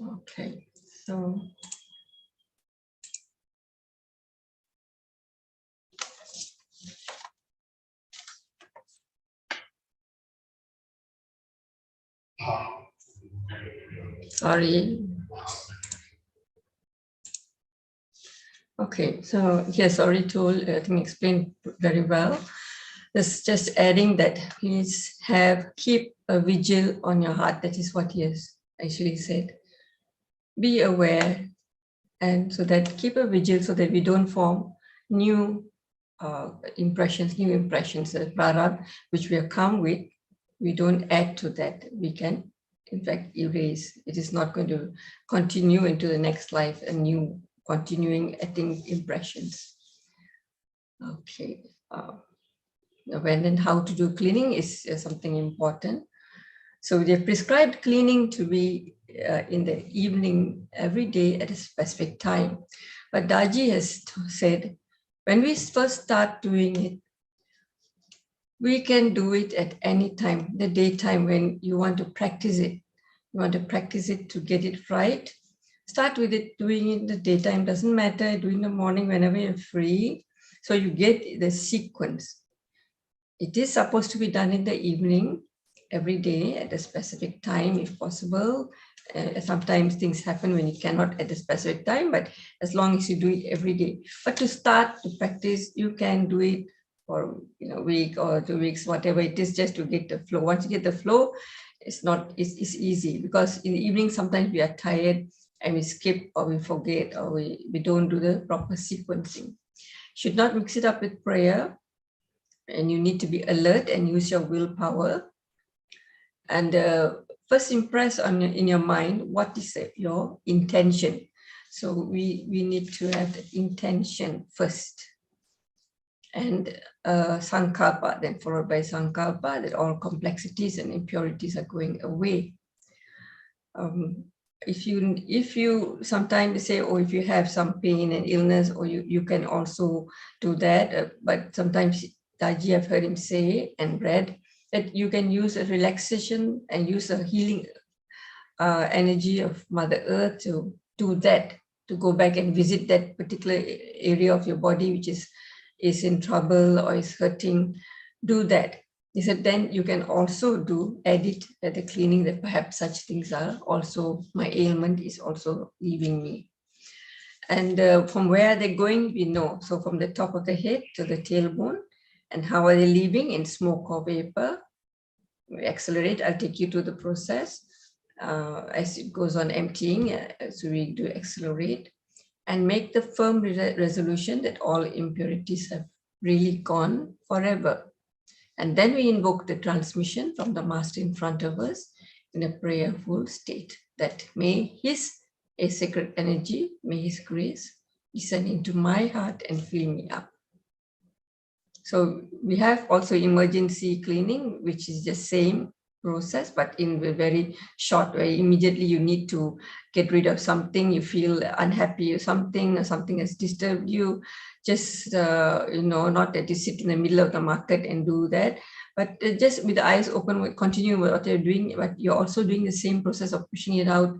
Okay, so sorry. Okay, so yes, already told, I think explained very well. Just adding that please keep a vigil on your heart. That is what he has actually said. Be aware, and so that keep a vigil so that we don't form new impressions, the prarabdha which we have come with. We don't add to that. We can, in fact, erase. It is not going to continue into the next life, a new continuing adding impressions. Okay. When and how to do cleaning is something important. So they have prescribed cleaning to be in the evening every day at a specific time. But Daji has said, when we first start doing it, we can do it at any time, the daytime when you want to practice it. You want to practice it to get it right. Start with it, doing it in the daytime, doesn't matter, do it in the morning whenever you're free. So you get the sequence. It is supposed to be done in the evening, every day at a specific time if possible. Sometimes things happen when you cannot at a specific time, but as long as you do it every day. But to start to practice, you can do it for a week or 2 weeks, whatever it is, just to get the flow. Once you get the flow, it's easy, because in the evening sometimes we are tired and we skip or we forget or we don't do the proper sequencing. Should not mix it up with prayer. And you need to be alert and use your willpower. And first impress in your mind, what is your intention? So we need to have the intention first. And sankalpa, then followed by sankalpa, that all complexities and impurities are going away. If you sometimes say, oh, if you have some pain and illness, or you can also do that, but sometimes Daji, I've heard him say and read that you can use a relaxation and use a healing energy of Mother Earth to do that, to go back and visit that particular area of your body which is in trouble or is hurting. Do that. He said, then you can also add it at the cleaning, that perhaps such things are also, my ailment is also leaving me. And from where they're going, we know. So from the top of the head to the tailbone, and how are they leaving? In smoke or vapor. We accelerate, I'll take you to the process as it goes on emptying, so we do accelerate. And make the firm resolution that all impurities have really gone forever. And then we invoke the transmission from the Master in front of us in a prayerful state, that may his sacred energy, may his grace descend into my heart and fill me up. So we have also emergency cleaning, which is the same process, but in a very short way. Immediately you need to get rid of something, you feel unhappy or something has disturbed you. Just, not that you sit in the middle of the market and do that, but just with the eyes open, continue with what you're doing, but you're also doing the same process of pushing it out,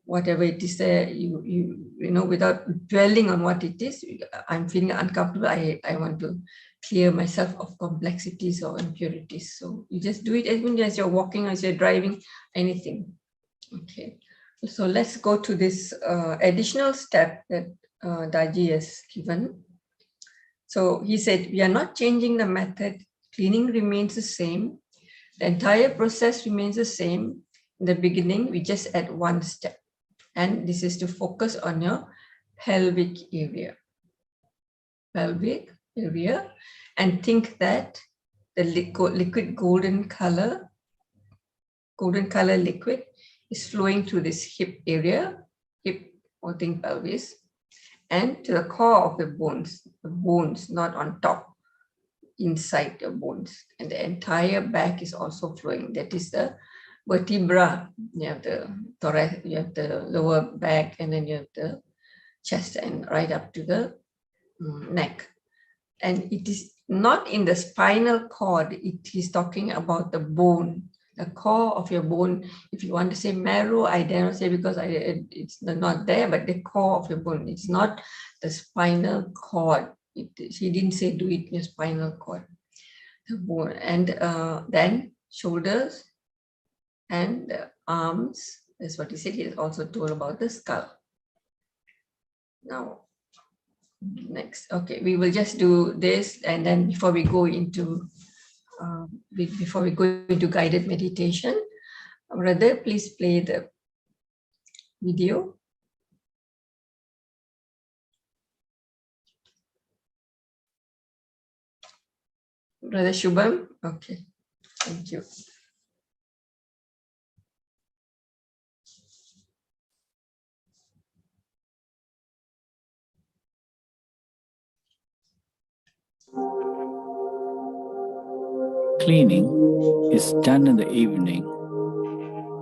whatever it is there, without dwelling on what it is. I'm feeling uncomfortable, I want to clear myself of complexities or impurities. So you just do it even as you're walking, as you're driving, anything. Okay, so let's go to this additional step that Daji has given. So he said, we are not changing the method, cleaning remains the same, the entire process remains the same. In the beginning, we just add one step, and this is to focus on your pelvic area. Pelvic area, and think that the liquid golden color liquid is flowing through this hip area, hip or think pelvis, and to the core of the bones, not on top, inside the bones, and the entire back is also flowing. That is the vertebra. You have the thorax, you have the lower back, and then you have the chest, and right up to the neck. And it is not in the spinal cord, it is talking about the bone, the core of your bone. If you want to say marrow, I dare not say, because it's not there, but the core of your bone. It's not the spinal cord. He didn't say do it in your spinal cord. The bone. And then shoulders and arms. That's what he said. He is also told about the skull. Now, next, okay, we will just do this, and then before we go into guided meditation, brother, please play the video. Brother Shubham, okay, thank you. Cleaning is done in the evening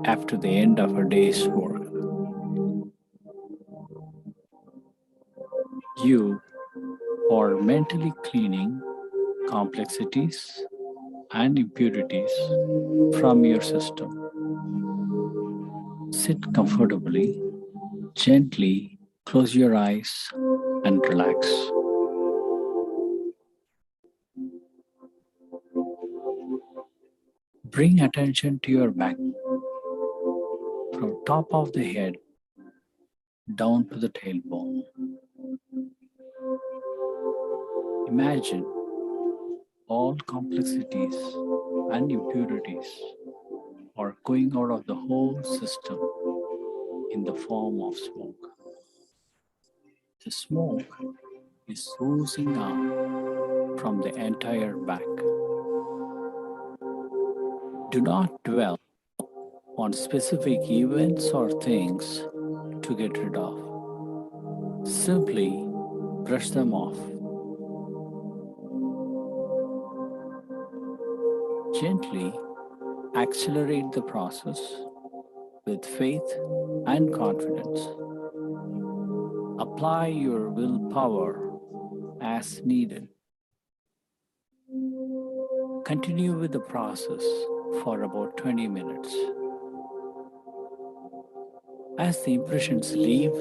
after the end of a day's work. You are mentally cleaning complexities and impurities from your system. Sit comfortably, gently close your eyes and relax. Bring attention to your back, from top of the head down to the tailbone. Imagine all complexities and impurities are going out of the whole system in the form of smoke. The smoke is oozing out from the entire back. Do not dwell on specific events or things to get rid of. Simply brush them off. Gently accelerate the process with faith and confidence. Apply your willpower as needed. Continue with the process for about 20 minutes. As the impressions leave,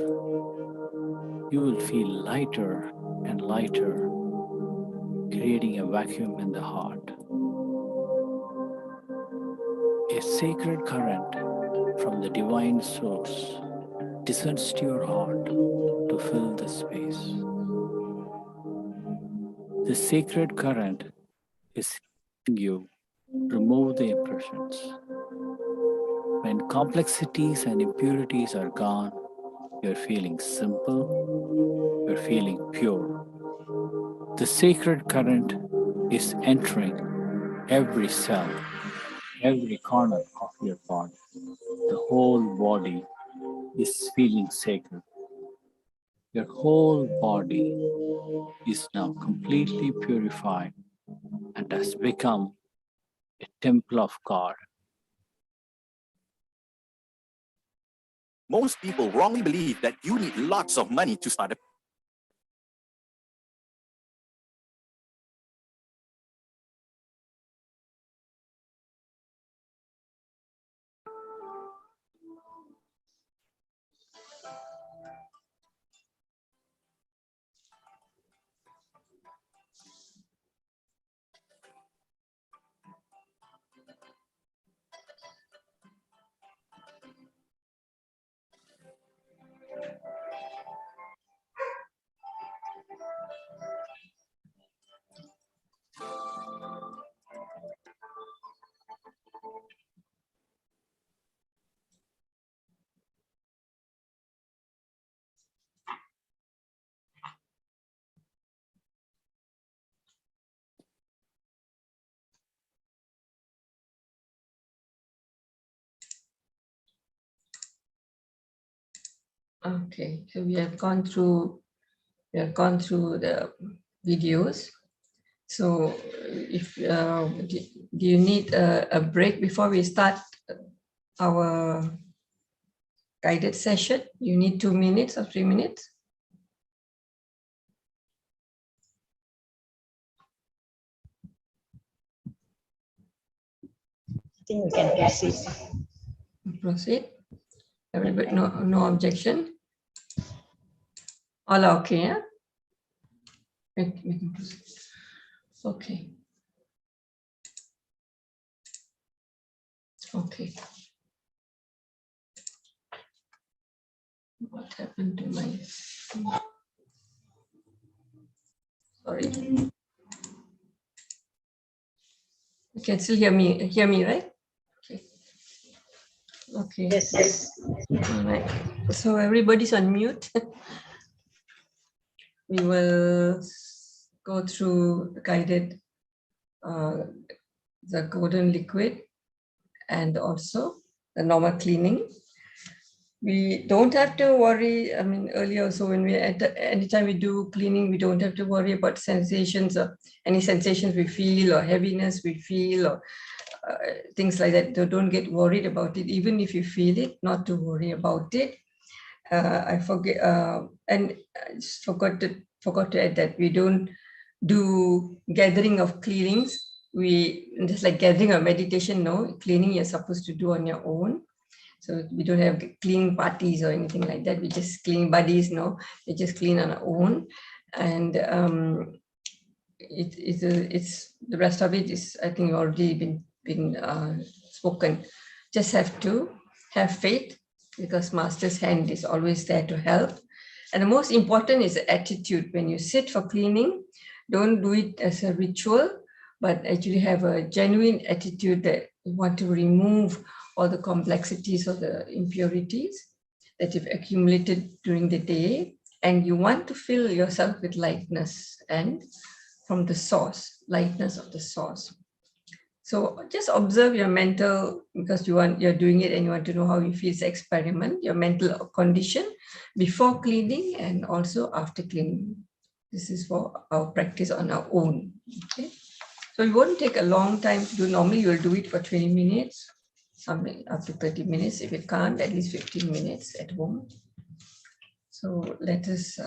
you will feel lighter and lighter, creating a vacuum in the heart. A sacred current from the divine source descends to your heart to fill the space. The sacred current is helping you remove the impressions. When complexities and impurities are gone, you're feeling simple, you're feeling pure. The sacred current is entering every cell, every corner of your body. The whole body is feeling sacred. Your whole body is now completely purified and has become a temple of God. Most people wrongly believe that you need lots of money to start a Okay, so we have gone through the videos. So if do you need a break before we start our guided session? You need 2 minutes or 3 minutes? I think we can proceed. Proceed. Everybody, no objection. All okay, yeah? We can proceed. Okay. Okay. What happened to my? Sorry. You can still hear me, right? Okay. Okay. Yes. All right. So everybody's on mute. We will go through guided the golden liquid and also the normal cleaning. We don't have to worry. I mean, earlier also when we anytime we do cleaning, we don't have to worry about sensations or any sensations we feel or heaviness we feel or things like that. So don't get worried about it. Even if you feel it, not to worry about it. I forget and I just forgot to add that we don't do gathering of cleanings. We just like gathering or meditation. No, cleaning you're supposed to do on your own. So we don't have cleaning parties or anything like that. We just clean buddies. No, we just clean on our own, and it's the rest of it is I think already been spoken. Just have to have faith, because Master's hand is always there to help. And the most important is the attitude. When you sit for cleaning, don't do it as a ritual, but actually have a genuine attitude that you want to remove all the complexities or the impurities that you've accumulated during the day And you want to fill yourself with lightness and from the source, lightness of the source. So just observe your mental, because you're doing it and you want to know how you feel. It's an experiment, your mental condition before cleaning and also after cleaning. This is for our practice on our own. Okay. So it won't take a long time to do. Normally you'll do it for 20 minutes, something up to 30 minutes. If you can't, at least 15 minutes at home. So let us,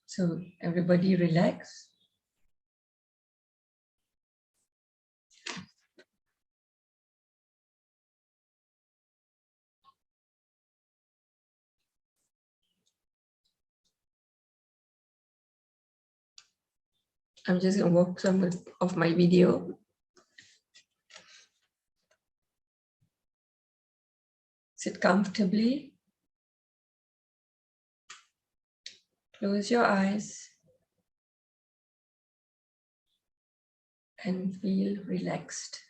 so everybody relax. I'm just going to walk some of my video. Sit comfortably. Close your eyes and feel relaxed.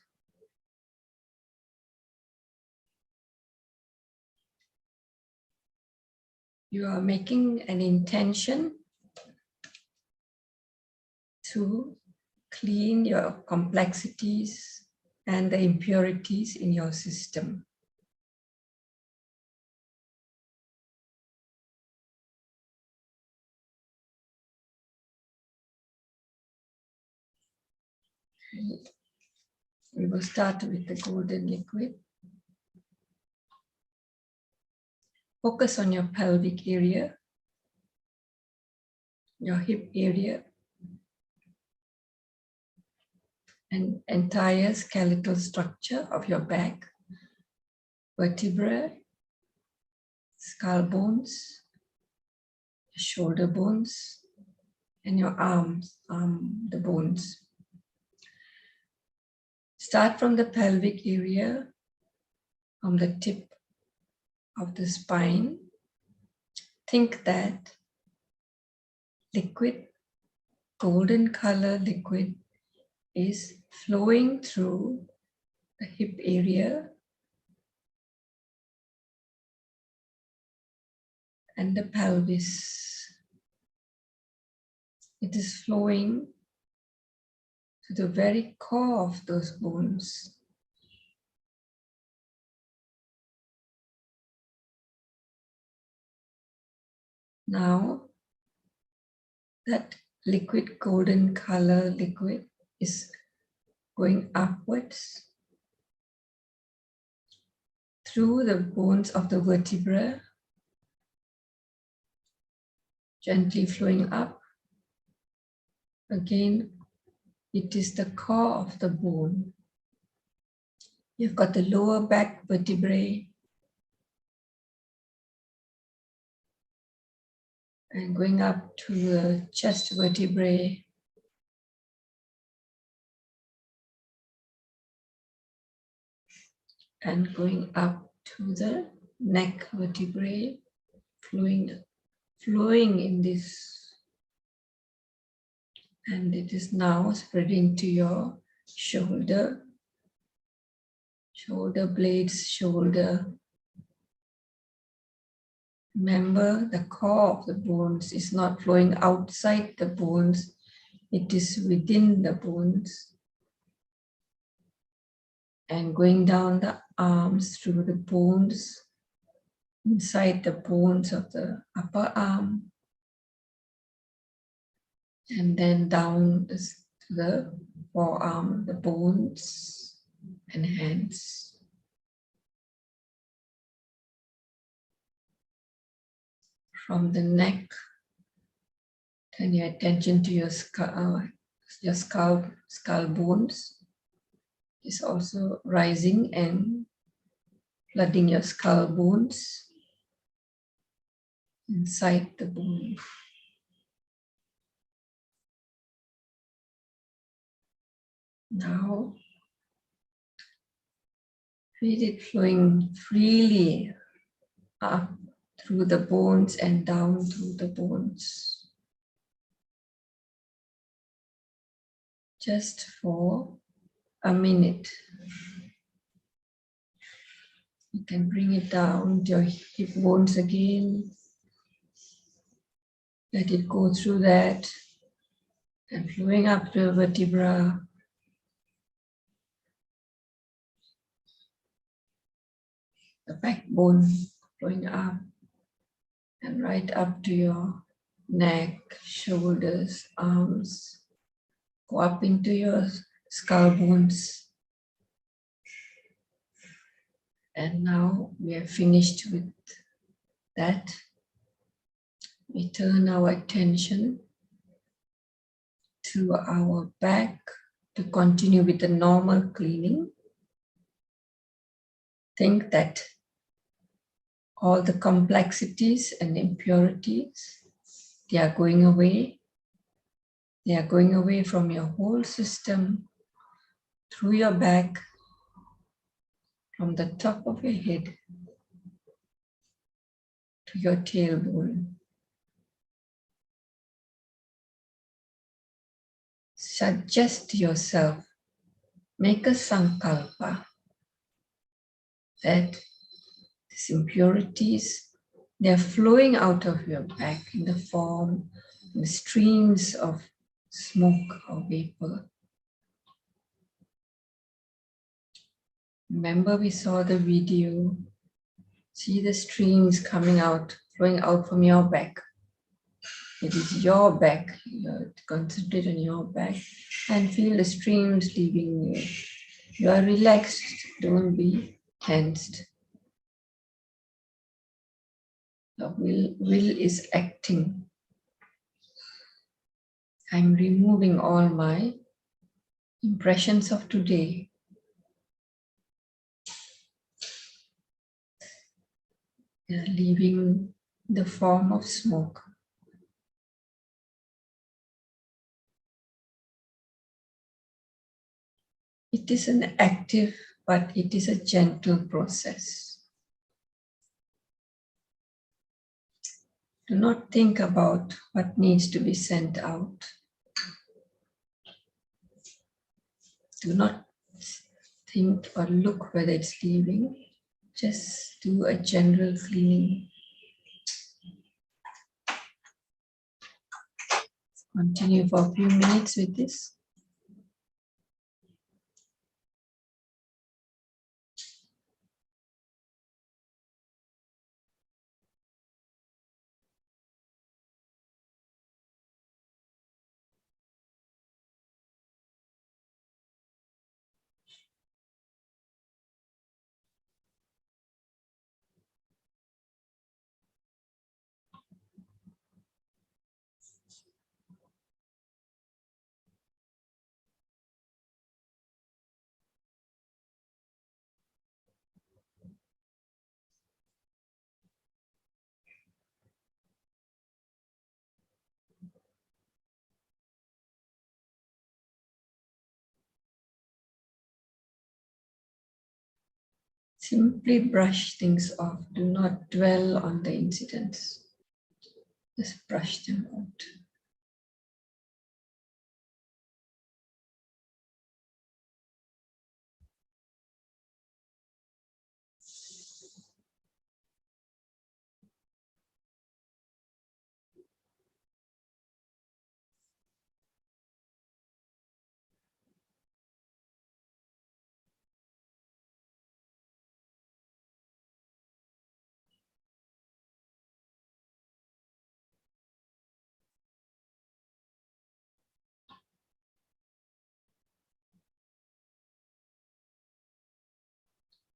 You are making an intention to clean your complexities and the impurities in your system. We will start with the golden liquid. Focus on your pelvic area, your hip area, and entire skeletal structure of your back, vertebrae, skull bones, shoulder bones, and your arms, the bones. Start from the pelvic area, from the tip of the spine. Think that liquid, golden color liquid is flowing through the hip area and the pelvis. It is flowing to the very core of those bones. Now, that liquid golden color liquid is going upwards through the bones of the vertebra, gently flowing up. Again, it is the core of the bone. You've got the lower back vertebrae and going up to the chest vertebrae, and going up to the neck vertebrae, flowing in this, and it is now spreading to your shoulder blades, shoulder. Remember, the core of the bones is not flowing outside the bones, it is within the bones. And going down the arms through the bones, inside the bones of the upper arm, and then down to the forearm, the bones and hands. From the neck, turn your attention to your skull bones. Is also rising and flooding your skull bones inside the bone. Now, feel it flowing freely up through the bones and down through the bones. Just for a minute. You can bring it down to your hip bones again. Let it go through that and flowing up to the vertebra. The backbone flowing up and right up to your neck, shoulders, arms. Go up into your skull bones. And now we are finished with that. We turn our attention to our back to continue with the normal cleaning. Think that all the complexities and impurities, they are going away. They are going away from your whole system, through your back, from the top of your head to your tailbone. Suggest to yourself, make a sankalpa that these impurities, they are flowing out of your back in the form of streams of smoke or vapor. Remember, we saw the video. See the streams coming out, flowing out from your back. It is your back. You concentrate on your back and feel the streams leaving you. You are relaxed. Don't be tensed. The will is acting. I'm removing all my impressions of today. They are leaving the form of smoke. It is an active, but it is a gentle process. Do not think about what needs to be sent out. Do not think or look whether it's leaving. Just do a general cleaning. Continue for a few minutes with this. Simply brush things off. Do not dwell on the incidents. Just brush them out.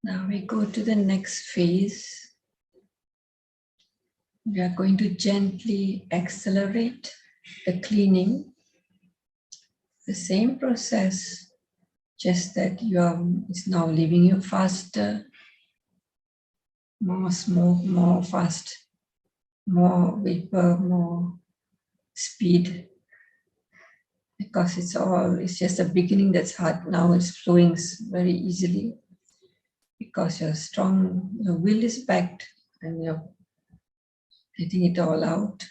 Now we go to the next phase. We are going to gently accelerate the cleaning. The same process, just that it's now leaving you faster, more smoke, more fast, more vapor, more speed. Because it's just a beginning that's hard. Now it's flowing very easily. Because your will is backed and you're letting it all out.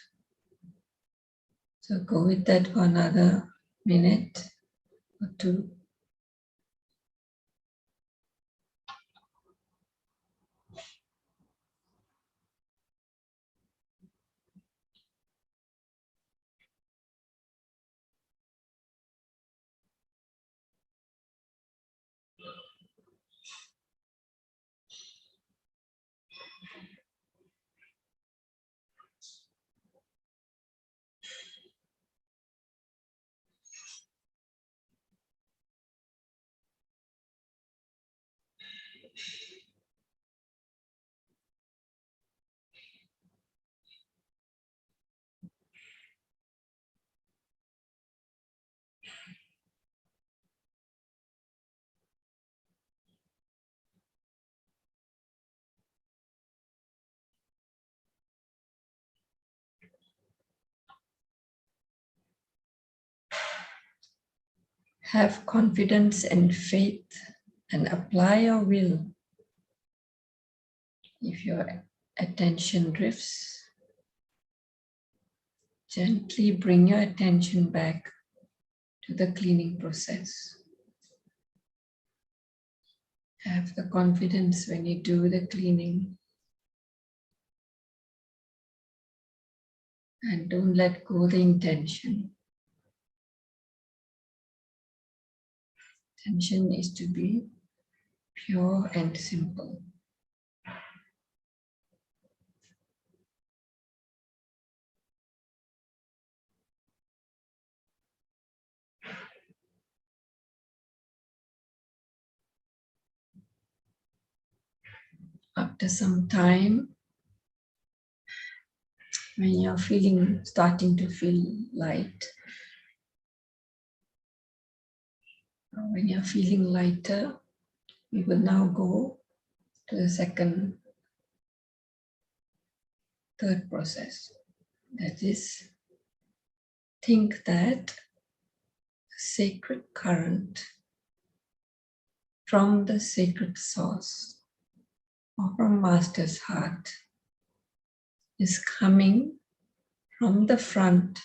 So go with that for another minute or two. Have confidence and faith and apply your will. If your attention drifts, gently bring your attention back to the cleaning process. Have the confidence when you do the cleaning. And don't let go the intention. Intention is to be pure and simple. After some time, when you're starting to feel light, when you're feeling lighter, we will now go to the third process. That is, think that the sacred current from the sacred source or from Master's heart is coming from the front,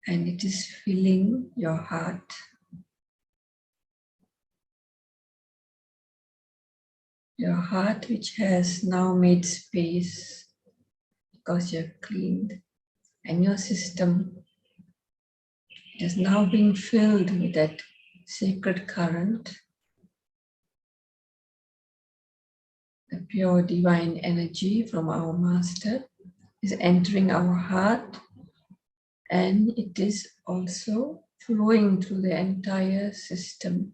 and it is filling your heart. Your heart, which has now made space because you have cleaned, and your system has now been filled with that sacred current, the pure divine energy from our Master is entering our heart, and it is also flowing through the entire system.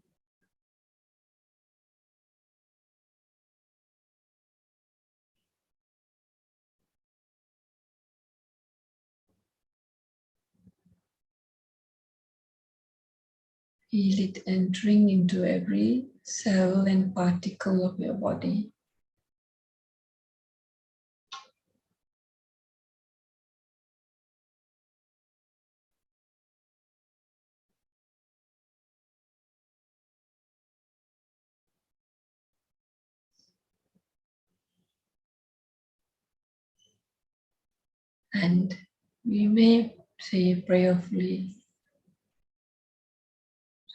Feel it entering into every cell and particle of your body. And we may say prayerfully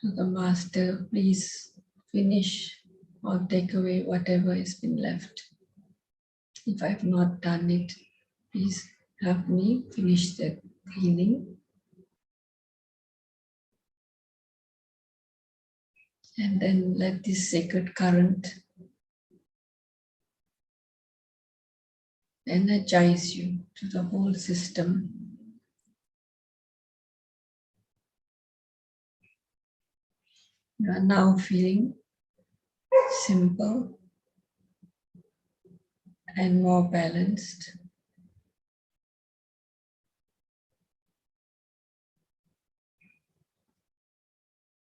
to the Master, please finish or take away whatever has been left. If I have not done it, please help me finish the cleaning. And then let this sacred current energize you to the whole system. You are now feeling simple and more balanced.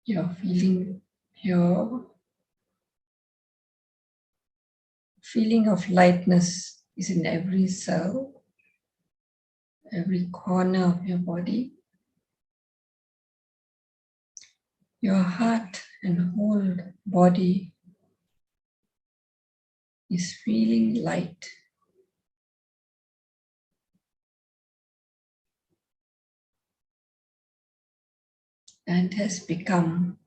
You're feeling pure. Feeling of lightness is in every cell, every corner of your body. Your heart and whole body is feeling light. And has become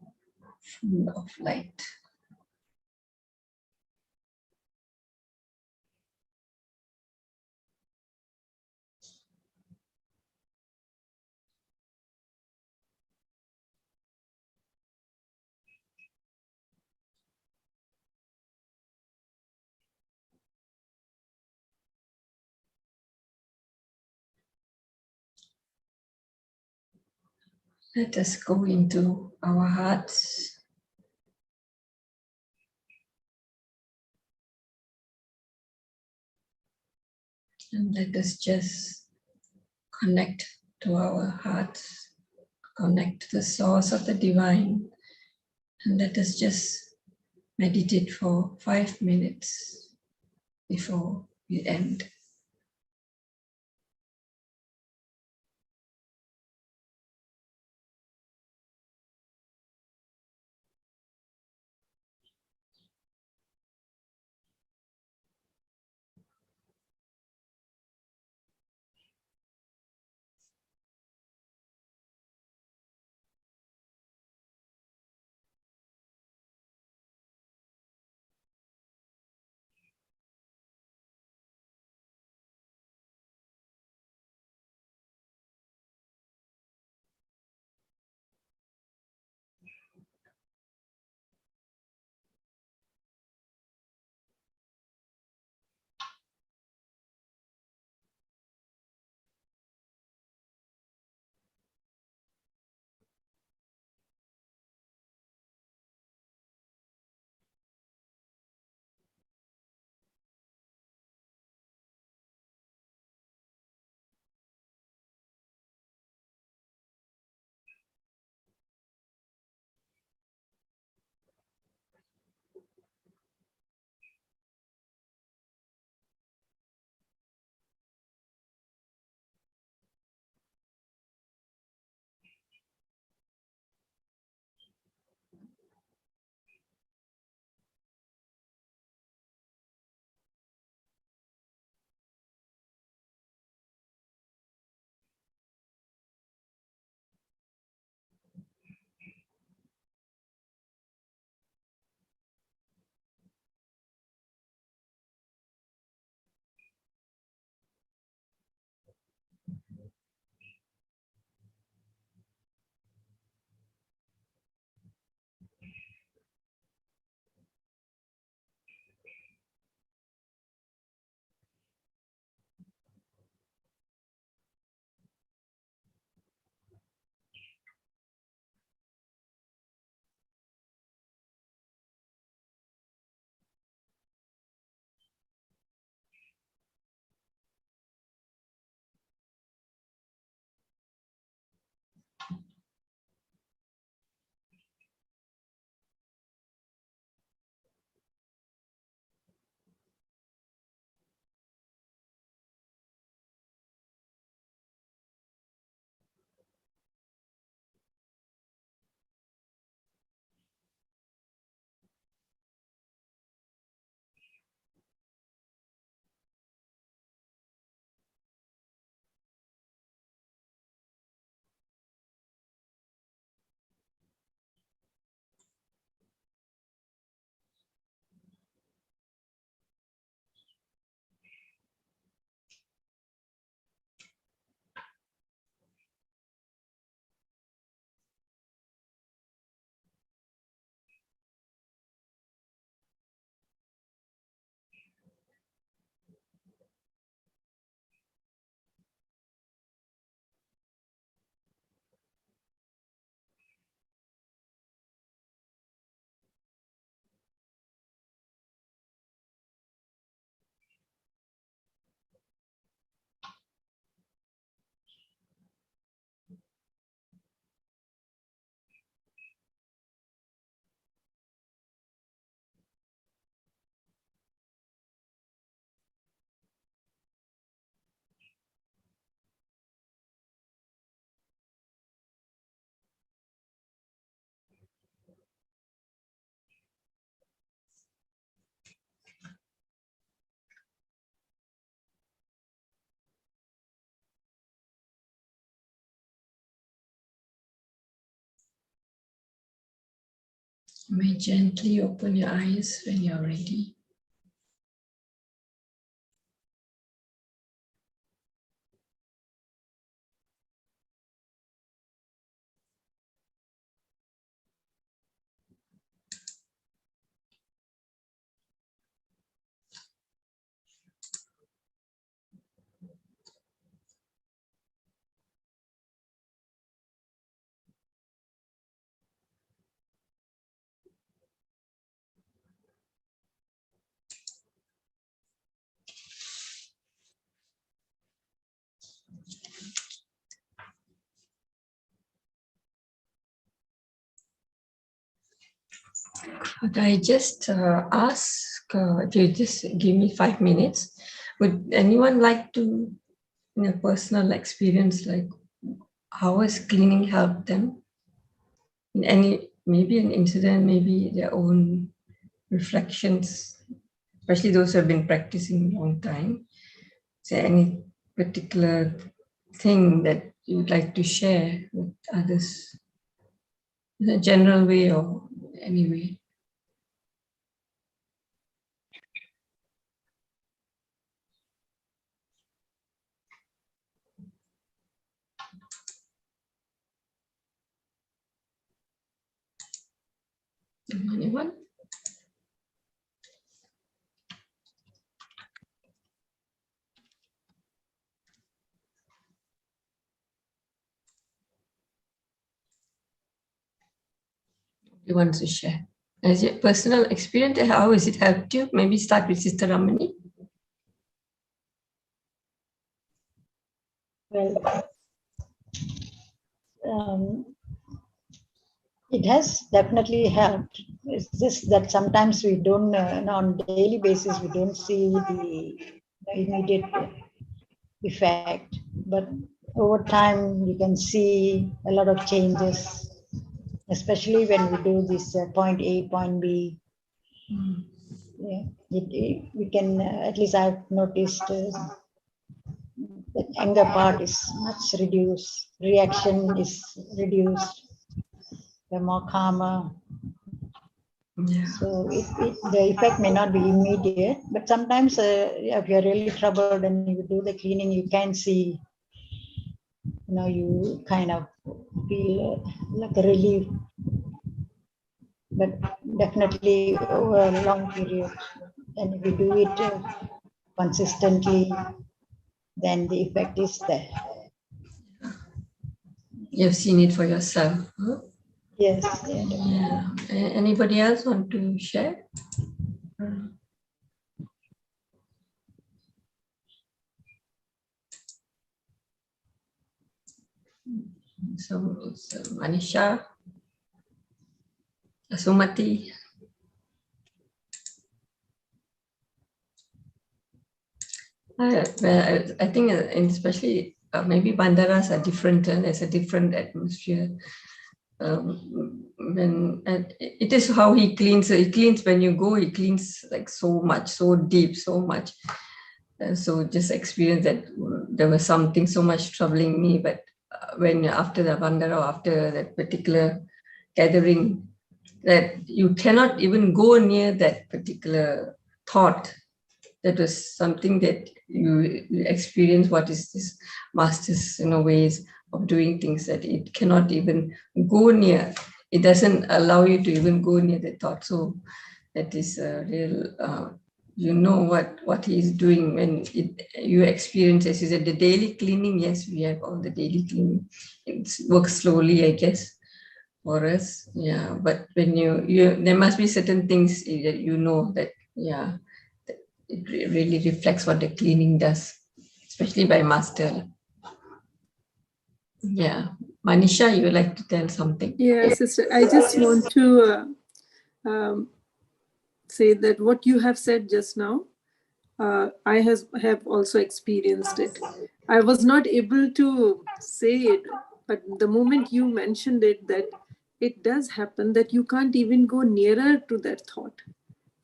full of light. Let us go into our hearts And let us just connect to our hearts, connect to the source of the divine, and let us just meditate for 5 minutes before we end. You may gently open your eyes when you're ready. Could I just ask, if you just give me 5 minutes, would anyone like to, in a personal experience, like how has cleaning helped them? In any, maybe an incident, maybe their own reflections, especially those who have been practicing a long time. Is there any particular thing that you'd like to share with others in a general way or any way? Anyone? Who wants to share? As your personal experience, how has it helped you? Maybe start with Sister Ramani. Well, it has definitely helped. It's just that sometimes we don't, on daily basis, we don't see the immediate effect. But over time, you can see a lot of changes, especially when we do this point A, point B. Yeah, we can, at least I've noticed the anger part is much reduced, reaction is reduced, we're more calmer. Yeah. So the effect may not be immediate, but sometimes if you're really troubled and you do the cleaning, you can see, you kind of feel like a relief. But definitely over a long period, and if you do it consistently, then the effect is there. You've seen it for yourself. Huh? Yes. Yeah. Anybody else want to share? So it's Manisha, Sumati. Well, I think, especially maybe bandaras are different, and there's a different atmosphere. When it is how he cleans. He cleans when you go. He cleans like so much, so deep, so much. So just experience that there was something so much troubling me, but when after the bandara, after that particular gathering, that you cannot even go near that particular thought. That was something that you experience. What is this master's ways of doing things, that it cannot even go near. It doesn't allow you to even go near the thought. So that is a real, what he is doing when you experience, as you said, the daily cleaning. Yes, we have all the daily cleaning. It works slowly, I guess, for us. Yeah, but when you there must be certain things that that, yeah, it really reflects what the cleaning does, especially by master. Yeah. Manisha, you would like to tell something? Yes, sister. I just want to say that what you have said just now, I have also experienced it. I was not able to say it, but the moment you mentioned it, that it does happen that you can't even go nearer to that thought.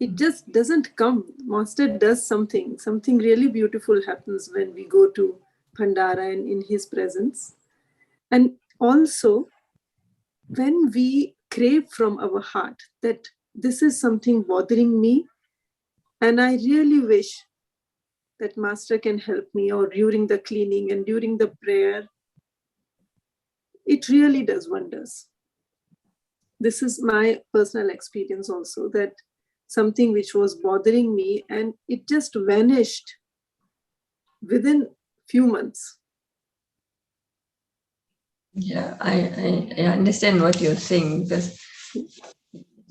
It just doesn't come. Master does something really beautiful happens when we go to Bhandara and in his presence. And also, when we crave from our heart that this is something bothering me, and I really wish that Master can help me, or during the cleaning and during the prayer, it really does wonders. This is my personal experience also, that something which was bothering me and it just vanished within few months. Yeah, I understand what you're saying, because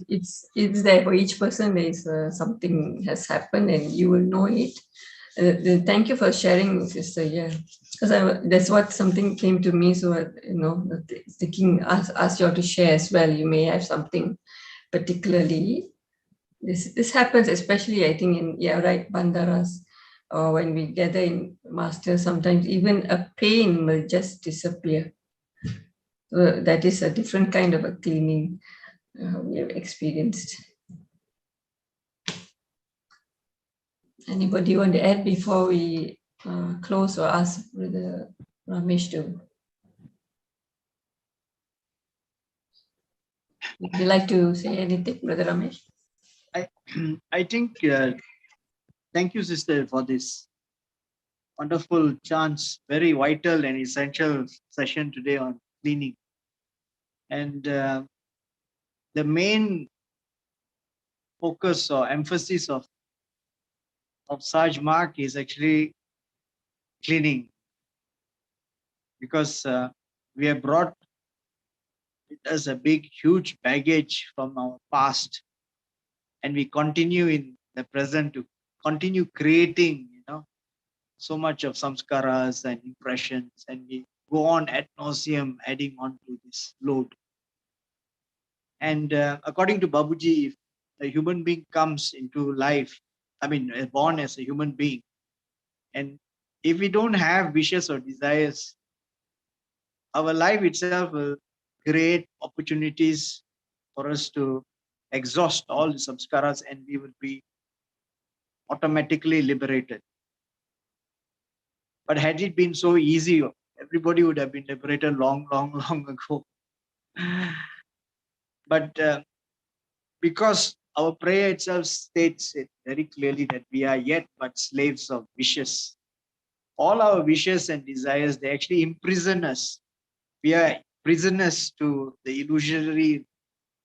it's there for each person. There is something has happened and you will know it. Thank you for sharing, sister. Yeah, because that's what something came to me. So thinking, ask you to share as well. You may have something particularly This happens especially, I think, in bandaras, or when we gather in master, sometimes even a pain will just disappear. So that is a different kind of a cleaning we have experienced. Anybody want to add before we close, or ask Brother Ramesh to? Would you like to say anything, Brother Ramesh? I think, thank you, sister, for this wonderful chance, very vital and essential session today on cleaning. And the main focus or emphasis of Saj Mark is actually cleaning, because we have brought with us a big, huge baggage from our past, and we continue in the present to continue creating, so much of samskaras and impressions, and we go on ad nauseum adding on to this load. And according to Babuji, if a human being comes into life, born as a human being, and if we don't have wishes or desires, our life itself will create opportunities for us to exhaust all the samskaras, and we will be automatically liberated. But had it been so easy, everybody would have been liberated long, long, long ago. But because our prayer itself states it very clearly that we are yet but slaves of wishes. All our wishes and desires, they actually imprison us. We are prisoners to the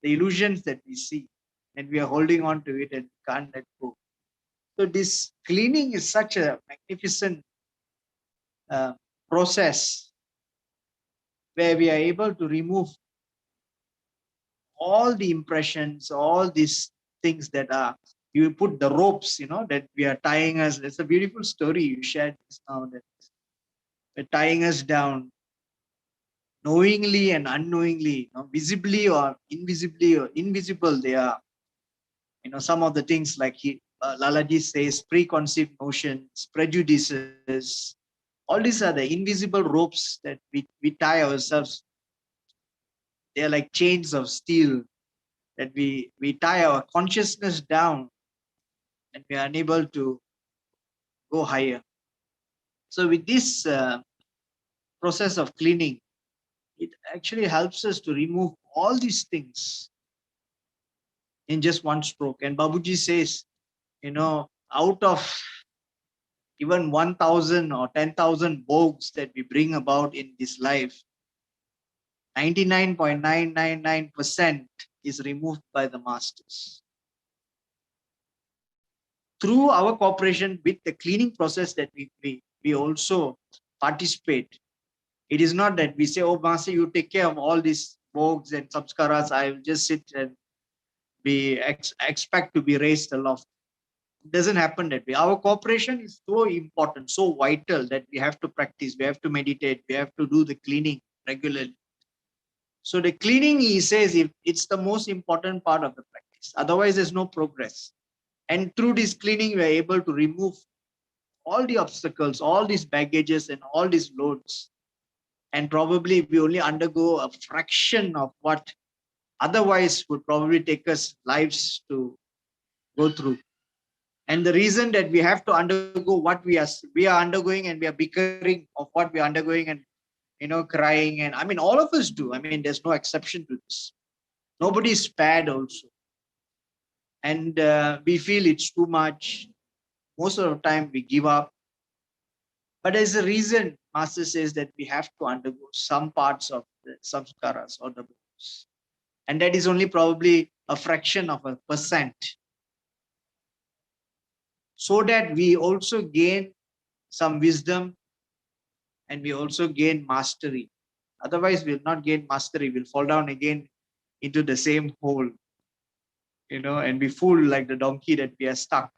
illusions that we see, and we are holding on to it and can't let go. So this cleaning is such a magnificent process where we are able to remove all the impressions, all these things that are, you put the ropes, that we are tying us. It's a beautiful story you shared just now, that we're tying us down knowingly and unknowingly, visibly or invisibly or invisible. They are, some of the things like Lalaji says, preconceived notions, prejudices. All these are the invisible ropes that we tie ourselves. They are like chains of steel that we tie our consciousness down, and we are unable to go higher. So with this process of cleaning, it actually helps us to remove all these things in just one stroke. And Babuji says, out of even 1,000 or 10,000 vogues that we bring about in this life, 99.999% is removed by the masters. Through our cooperation with the cleaning process that we also participate. It is not that we say, oh, Master, you take care of all these vogues and samskaras, I will just sit and expect to be raised aloft. It doesn't happen that way. Our cooperation is so important, so vital, that we have to practice, we have to meditate, we have to do the cleaning regularly. So the cleaning, he says, it's the most important part of the practice. Otherwise, there's no progress. And through this cleaning, we are able to remove all the obstacles, all these baggages and all these loads. And probably we only undergo a fraction of what otherwise would probably take us lives to go through. And the reason that we have to undergo what we are undergoing, and we are bickering of what we are undergoing, and crying, and all of us do. There's no exception to this. Nobody is spared also. And we feel it's too much. Most of the time we give up. But there's a reason Master says that we have to undergo some parts of the samskaras or the books. And that is only probably a fraction of a percent. So that we also gain some wisdom, and we also gain mastery. Otherwise, we'll not gain mastery. We'll fall down again into the same hole, and be fooled like the donkey that we are stuck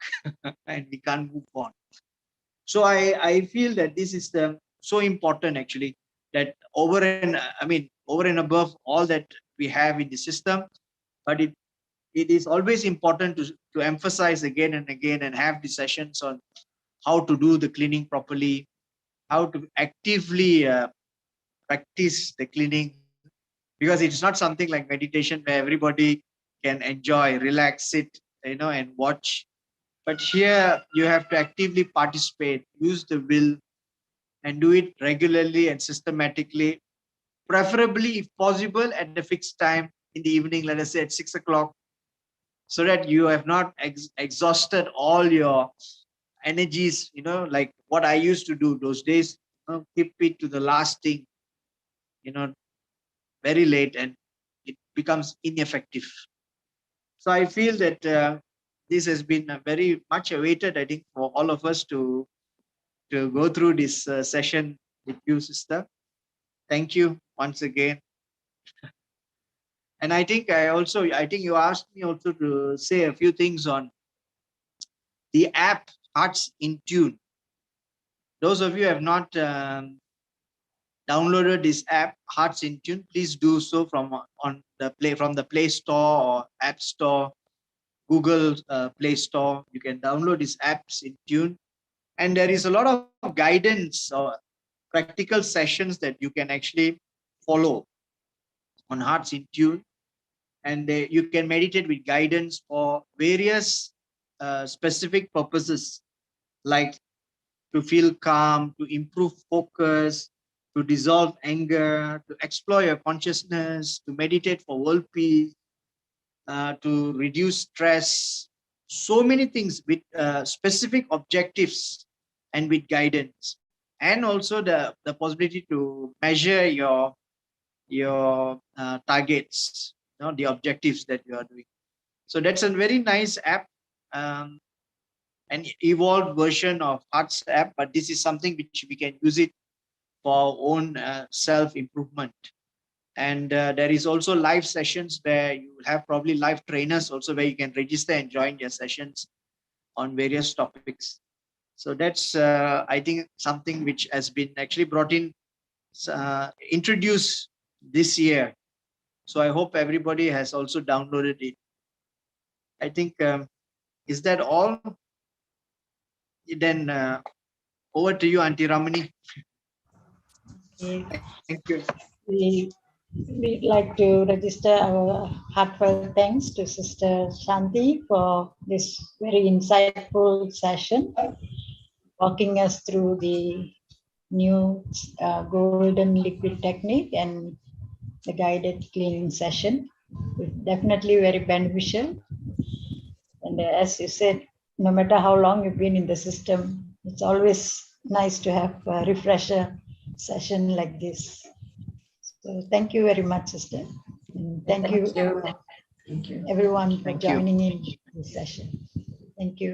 and we can't move on. So I feel that this is so important, actually, that over and above all that we have in the system, but it is always important to emphasize again and again and have the sessions on how to do the cleaning properly, how to actively practice the cleaning, because it's not something like meditation where everybody can enjoy, relax, sit, and watch. But here you have to actively participate, use the will, and do it regularly and systematically, preferably if possible at a fixed time in the evening, let us say at 6 o'clock, so that you have not exhausted all your energies, like what I used to do those days, keep it to the last thing, very late, and it becomes ineffective. So I feel that this has been very much awaited, I think, for all of us to go through this session with you, sister. Thank you once again. And I think you asked me also to say a few things on the app Hearts in Tune. Those of you who have not downloaded this app Hearts in Tune, please do so from the Play Store or App Store, Google Play Store. You can download this apps in Tune, and there is a lot of guidance or practical sessions that you can actually follow on Hearts in Tune, and you can meditate with guidance for various specific purposes, like to feel calm, to improve focus, to dissolve anger, to explore your consciousness, to meditate for world peace, to reduce stress. So many things with specific objectives and with guidance, and also the possibility to measure your targets, the objectives that you are doing. So that's a very nice app, an evolved version of Hearts app, but this is something which we can use it for our own self-improvement. And there is also live sessions where you will have probably live trainers also, where you can register and join your sessions on various topics. So that's, I think, something which has been actually brought in, introduced this year. So I hope everybody has also downloaded it. I think, is that all? Then over to you, Auntie Ramani. Thank you. We'd like to register our heartfelt thanks to Sister Shanti for this very insightful session, walking us through the new golden liquid technique and the guided cleaning session. Definitely very beneficial. And as you said, no matter how long you've been in the system, it's always nice to have a refresher session like this. So thank you very much, sister. And thank you Thank you. everyone for Thank you. joining in this session. Thank you.